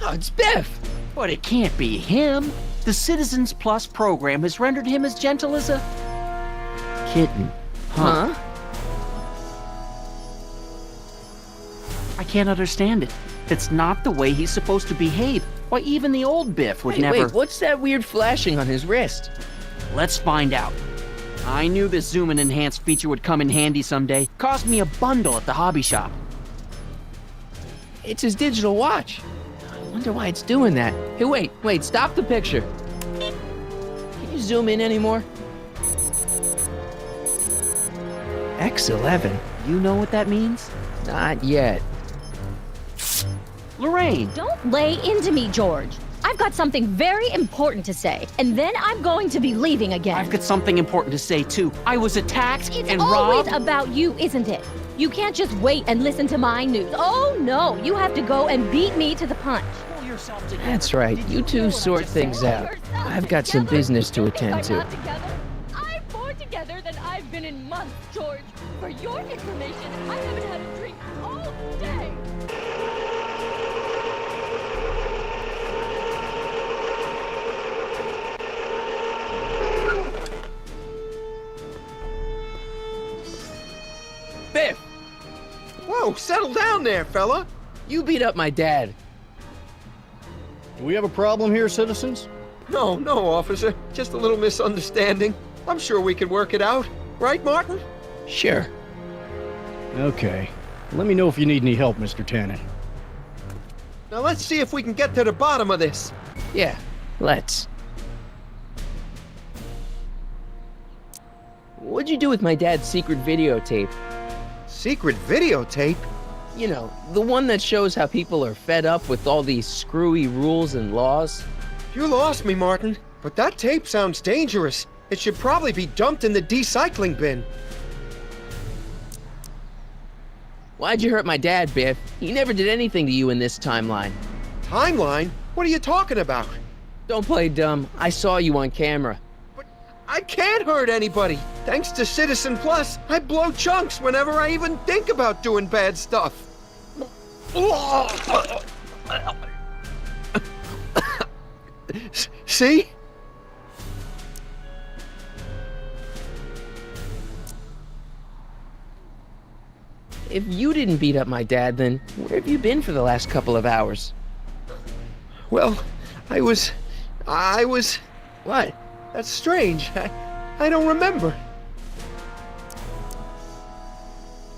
Oh, it's Biff! But it can't be him. The Citizens Plus program has rendered him as gentle as a kitten. Huh? I can't understand it. It's not the way he's supposed to behave. Why, even the old Biff would never... Wait, what's that weird flashing on his wrist? Let's find out. I knew this zoom and enhance feature would come in handy someday. Cost me a bundle at the hobby shop. It's his digital watch. I wonder why it's doing that. Hey, wait, stop the picture. Can you zoom in anymore? X11. You know what that means? Not yet. Lorraine! Don't lay into me, George. I've got something very important to say, and then I'm going to be leaving again. I've got something important to say, too. I was attacked It's and always robbed. about you, isn't it? You can't just wait and listen to my news. Oh, no, you have to go and beat me to the punch. Pull yourself together. That's right. You two sort things out. I've got some business to attend to. I'm more together than I've been in months, George. For your information, I haven't had a drink all day. Biff! Whoa, settle down there, fella. You beat up my dad. Do we have a problem here, citizens? No, officer. Just a little misunderstanding. I'm sure we can work it out. Right, Martin? Sure. Okay. Let me know if you need any help, Mr. Tannen. Now let's see if we can get to the bottom of this. Yeah, let's. What'd you do with my dad's secret videotape? Secret videotape? You know, the one that shows how people are fed up with all these screwy rules and laws. You lost me, Martin. But that tape sounds dangerous. It should probably be dumped in the recycling bin. Why'd you hurt my dad, Biff? He never did anything to you in this timeline. Timeline? What are you talking about? Don't play dumb. I saw you on camera. I can't hurt anybody. Thanks to Citizen Plus, I blow chunks whenever I even think about doing bad stuff. See? If you didn't beat up my dad, then where have you been for the last couple of hours? Well, I was... What? That's strange. I don't remember.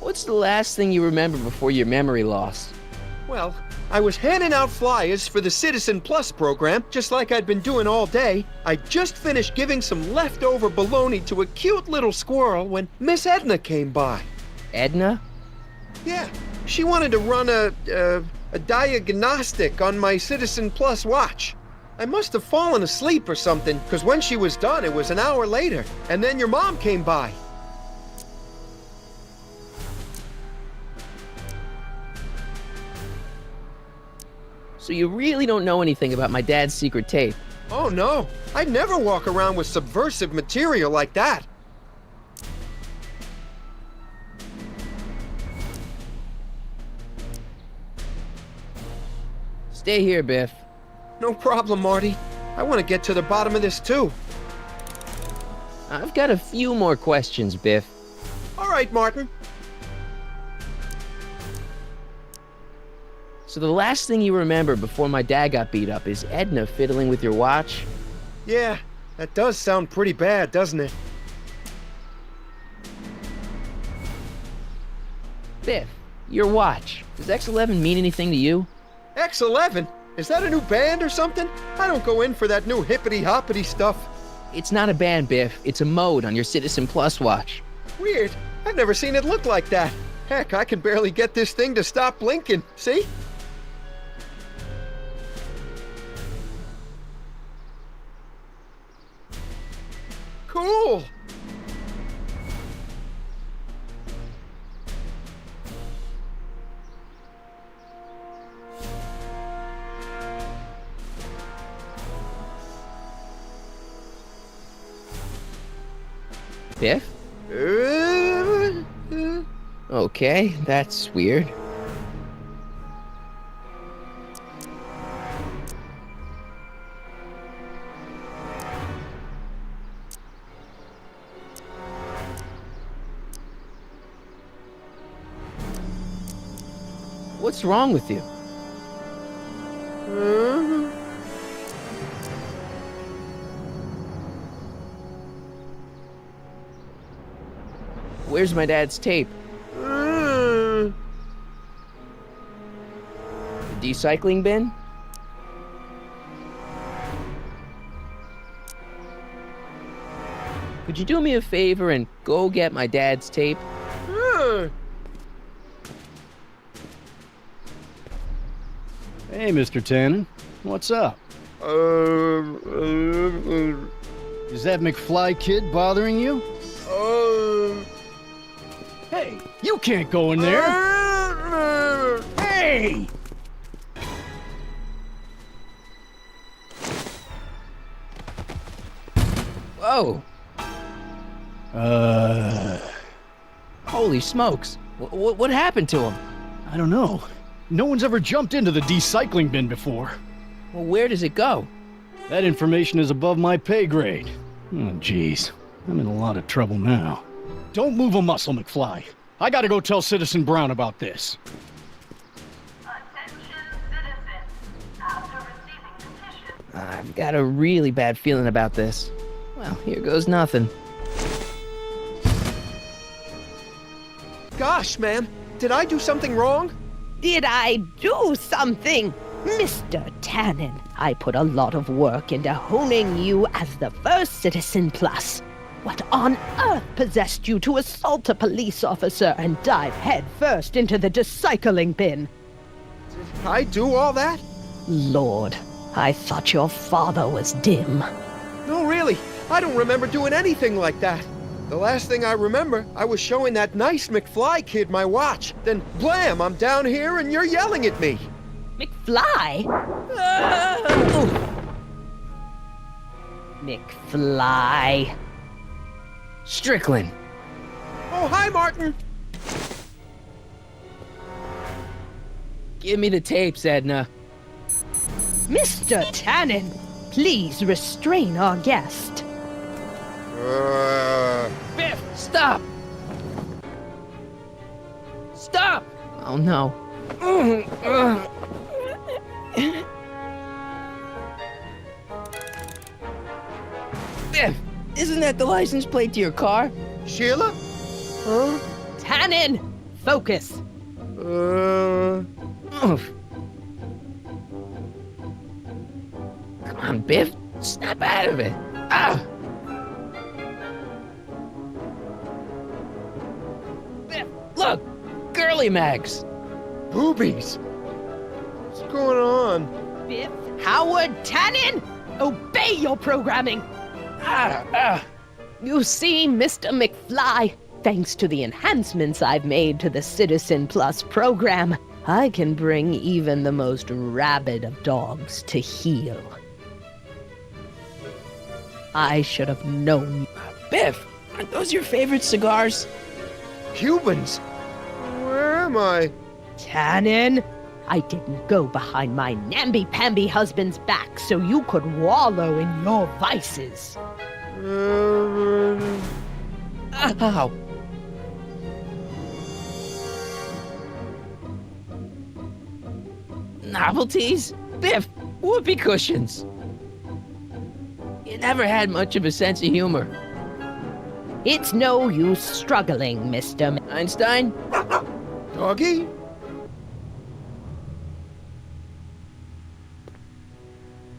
What's the last thing you remember before your memory lost? Well, I was handing out flyers for the Citizen Plus program, just like I'd been doing all day. I just finished giving some leftover bologna to a cute little squirrel when Miss Edna came by. Edna? Yeah, she wanted to run a diagnostic on my Citizen Plus watch. I must have fallen asleep or something, because when she was done, it was an hour later. And then your mom came by. So you really don't know anything about my dad's secret tape? Oh no, I'd never walk around with subversive material like that. Stay here, Biff. No problem, Marty. I want to get to the bottom of this too. I've got a few more questions, Biff. All right, Martin. So the last thing you remember before my dad got beat up is Edna fiddling with your watch? Yeah, that does sound pretty bad, doesn't it? Biff, your watch. Does X11 mean anything to you? X11? Is that a new band or something? I don't go in for that new hippity-hoppity stuff. It's not a band, Biff. It's a mode on your Citizen Plus watch. Weird. I've never seen it look like that. Heck, I can barely get this thing to stop blinking. See? Cool! Biff? Okay, that's weird. What's wrong with you? Where's my dad's tape? The recycling bin? Could you do me a favor and go get my dad's tape? Hey, Mr. Tannen. What's up? Is that McFly kid bothering you? Hey, you can't go in there! Hey! Whoa! Holy smokes! What happened to him? I don't know. No one's ever jumped into the decycling bin before. Well, where does it go? That information is above my pay grade. Oh, jeez. I'm in a lot of trouble now. Don't move a muscle, McFly. I gotta go tell Citizen Brown about this. Attention citizens. After receiving petitions, I've got a really bad feeling about this. Well, here goes nothing. Gosh, man. Did I do something wrong? Did I do something? Mr. Tannen, I put a lot of work into honing you as the first Citizen Plus. What on earth possessed you to assault a police officer and dive headfirst into the decycling bin? Did I do all that? Lord, I thought your father was dim. No, really. I don't remember doing anything like that. The last thing I remember, I was showing that nice McFly kid my watch. Then, blam, I'm down here and you're yelling at me. McFly? McFly. Strickland! Oh, hi, Martin! Give me the tapes, Edna. Mr. Tannen, please restrain our guest. Biff, stop! Stop! Oh no. Biff! Isn't that the license plate to your car? Sheila? Huh? Tannen! Focus! Oof. Come on, Biff. Snap out of it. Ah! Biff, look! Girly mags! Boobies! What's going on? Biff Howard Tannen! Obey your programming! You see, Mr. McFly, thanks to the enhancements I've made to the Citizen Plus program, I can bring even the most rabid of dogs to heel. I should have known. Biff, aren't those your favorite cigars? Cubans? Where am I? Tannen, I didn't go behind my namby-pamby husband's back so you could wallow in your vices. Ow! Novelties? Biff, whoopee cushions. You never had much of a sense of humor. It's no use struggling, Mr. Einstein? Doggy?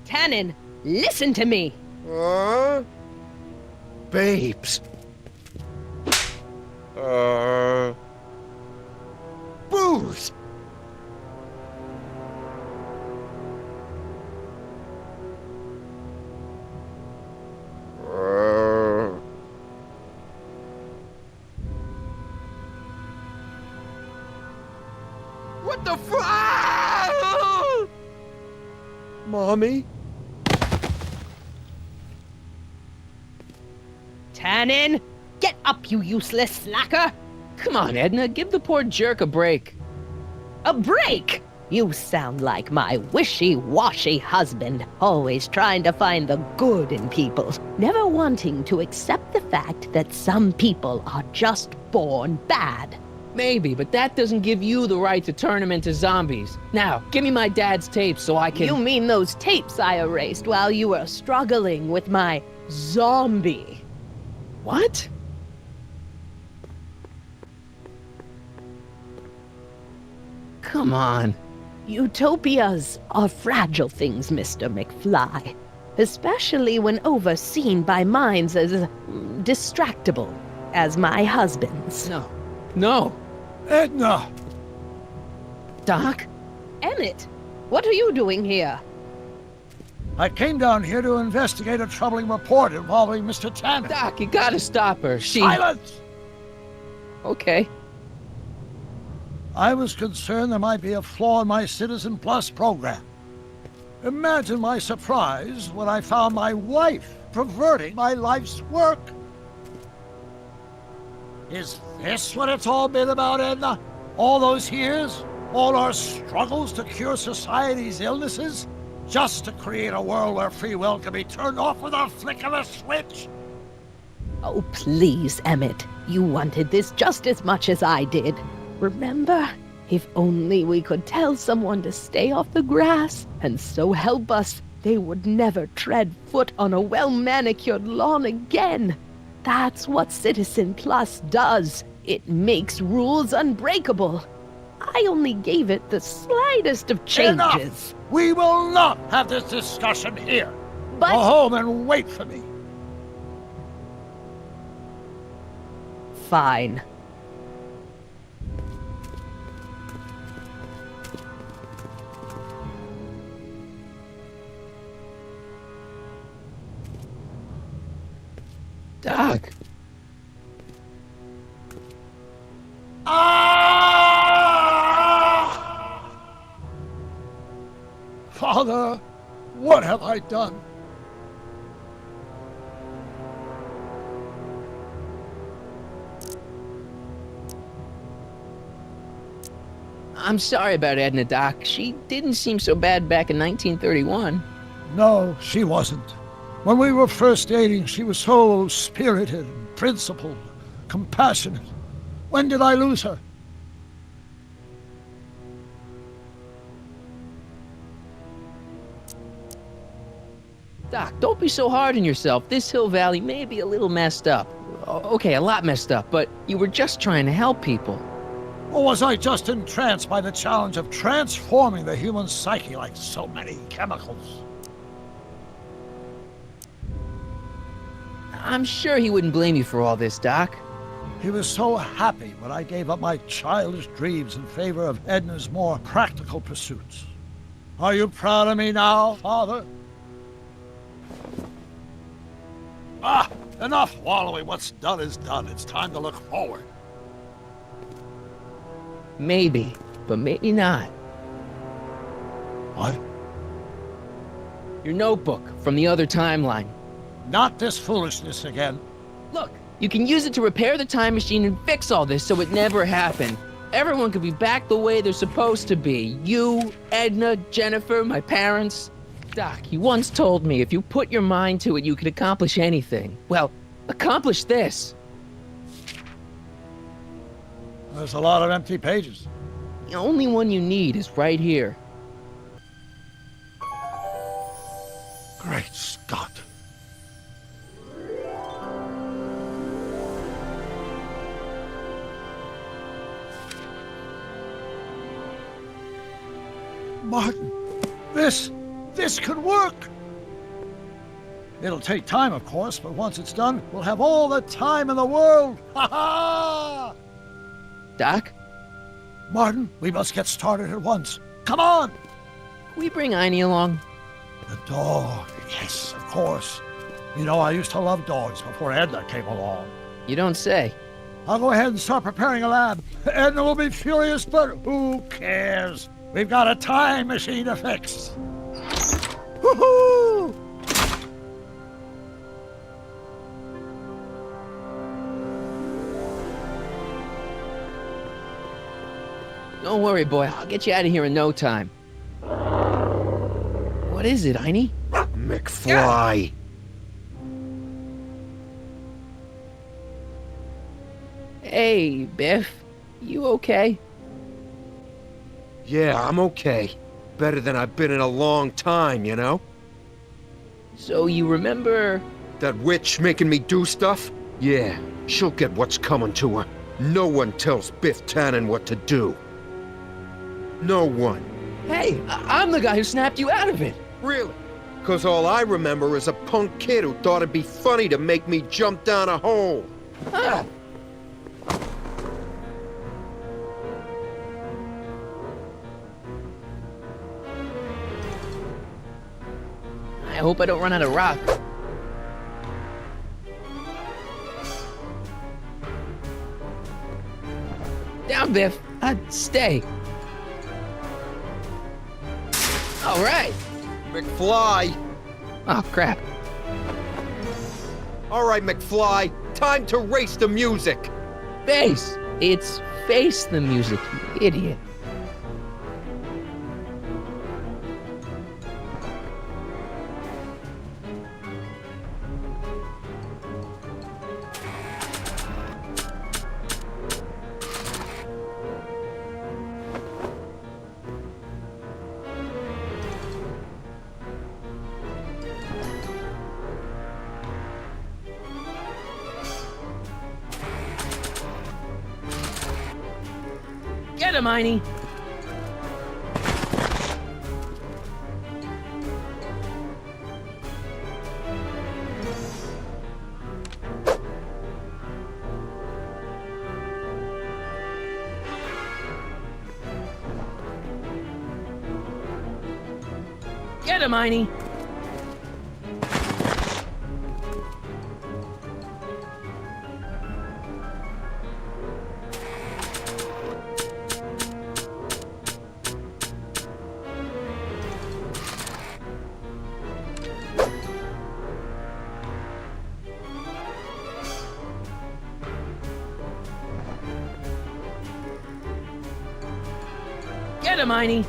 Tannen, listen to me. Babes. Booze. What the Mommy? Tannen, get up, you useless slacker! Come on, Edna, give the poor jerk a break. A break? You sound like my wishy-washy husband, always trying to find the good in people, never wanting to accept the fact that some people are just born bad. Maybe, but that doesn't give you the right to turn them into zombies. Now, give me my dad's tapes so I can— You mean those tapes I erased while you were struggling with my zombie? What? Come on. Utopias are fragile things, Mr. McFly, especially when overseen by minds as distractible as my husband's. No. Edna! Doc? Emmett, what are you doing here? I came down here to investigate a troubling report involving Mr. Tannen. Doc, you gotta stop her. Silence! Okay. I was concerned there might be a flaw in my Citizen Plus program. Imagine my surprise when I found my wife perverting my life's work. Is this what it's all been about, Edna? All those years? All our struggles to cure society's illnesses? Just to create a world where free will can be turned off with a flick of a switch? Oh, please, Emmett. You wanted this just as much as I did. Remember? If only we could tell someone to stay off the grass, and so help us, they would never tread foot on a well-manicured lawn again. That's what Citizen Plus does. It makes rules unbreakable. I only gave it the slightest of changes. Enough! We will not have this discussion here. But— Go home and wait for me. Fine. Doc. Father, what have I done? I'm sorry about Edna, Doc. She didn't seem so bad back in 1931. No, she wasn't. When we were first dating, she was so spirited, principled, compassionate. When did I lose her? Doc, don't be so hard on yourself. This Hill Valley may be a little messed up. Okay, a lot messed up, but you were just trying to help people. Or was I just entranced by the challenge of transforming the human psyche like so many chemicals? I'm sure he wouldn't blame you for all this, Doc. He was so happy when I gave up my childish dreams in favor of Edna's more practical pursuits. Are you proud of me now, Father? Ah, enough wallowing. What's done is done. It's time to look forward. Maybe, but maybe not. What? Your notebook from the other timeline. Not this foolishness again. Look, you can use it to repair the time machine and fix all this so it never happened. Everyone could be back the way they're supposed to be. You, Edna, Jennifer, my parents. Doc, you once told me if you put your mind to it, you could accomplish anything. Well, accomplish this. There's a lot of empty pages. The only one you need is right here. Great Scott. Martin, this could work. It'll take time, of course, but once it's done, we'll have all the time in the world. Ha ha! Doc? Martin, we must get started at once. Come on! Can we bring Einie along? The dog. Yes, of course. You know, I used to love dogs before Edna came along. You don't say. I'll go ahead and start preparing a lab. Edna will be furious, but who cares? We've got a time machine to fix. Woohoo! Don't worry, boy. I'll get you out of here in no time. What is it, Einie? McFly. Hey, Biff. You okay? Yeah, I'm okay. Better than I've been in a long time, you know? So you remember... That witch making me do stuff? Yeah, she'll get what's coming to her. No one tells Biff Tannen what to do. No one. Hey, I'm the guy who snapped you out of it. Really? 'Cause all I remember is a punk kid who thought it'd be funny to make me jump down a hole. Ah. I hope I don't run out of rock. Down, Biff. Stay. All right. McFly! Oh, crap. All right, McFly. Time to race the music. Face. It's Face the Music, you idiot. Get him, Einie! Get him, Einie! Get him, Einie!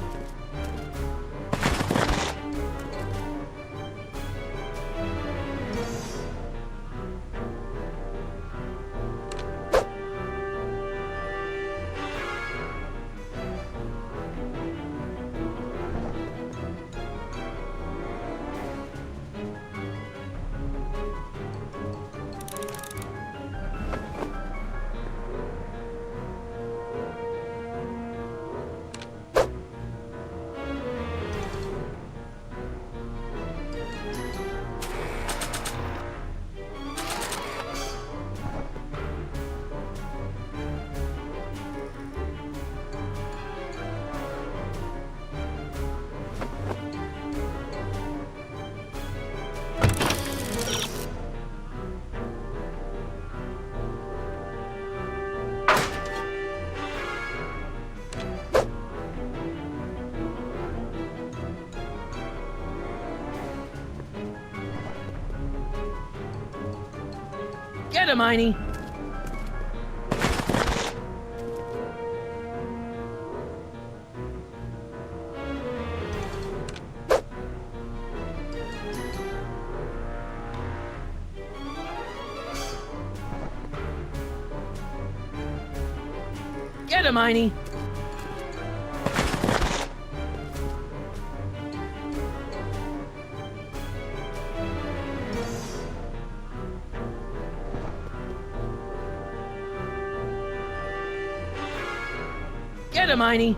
Get him, Einie! Get him, Einie! Get him, Einie!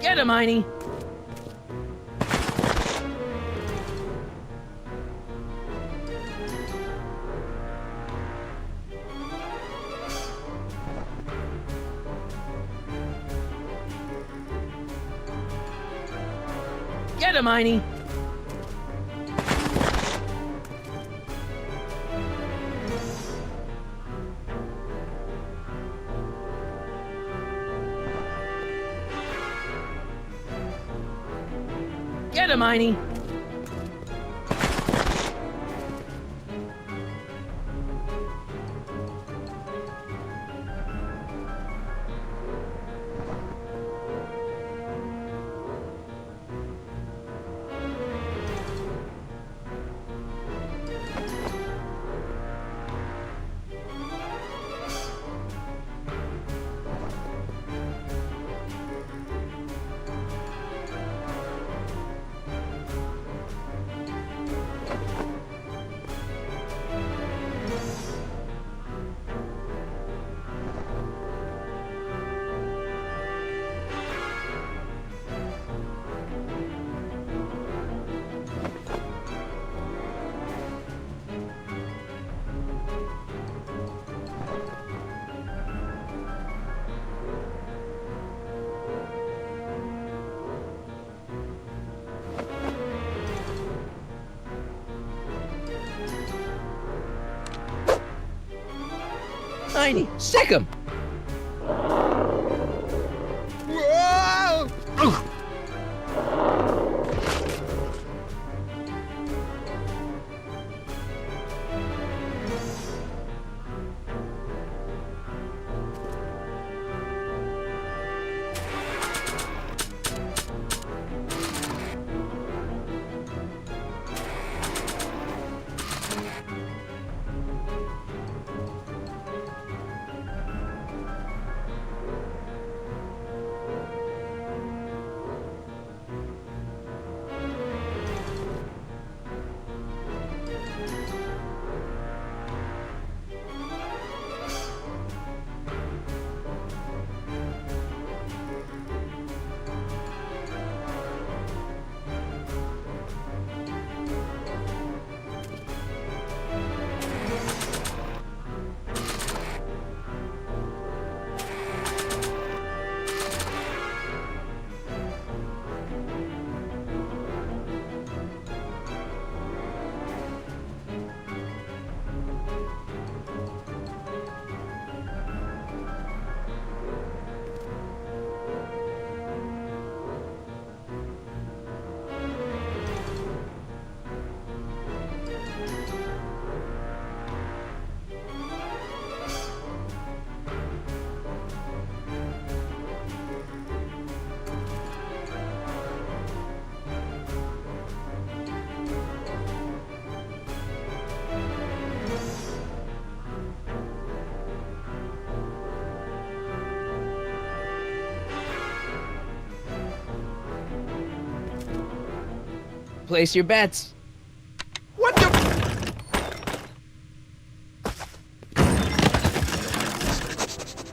Get him, Einie! Get him, Einie! Get him, Einie! Einie, sick him! Whoa! Place your bets. What the?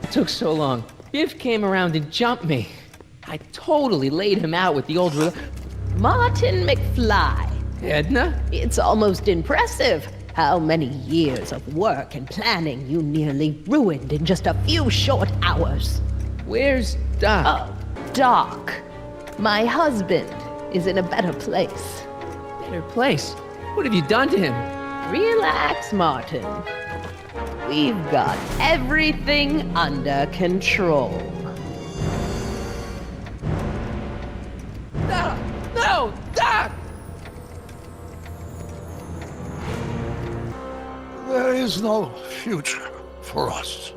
It took so long. Biff came around and jumped me. I totally laid him out with the old Martin McFly. Edna? It's almost impressive how many years of work and planning you nearly ruined in just a few short hours. Where's Doc? Oh, Doc. My husband is in a better place. Better place? What have you done to him? Relax, Martin. We've got everything under control. No! No! Doc! There is no future for us.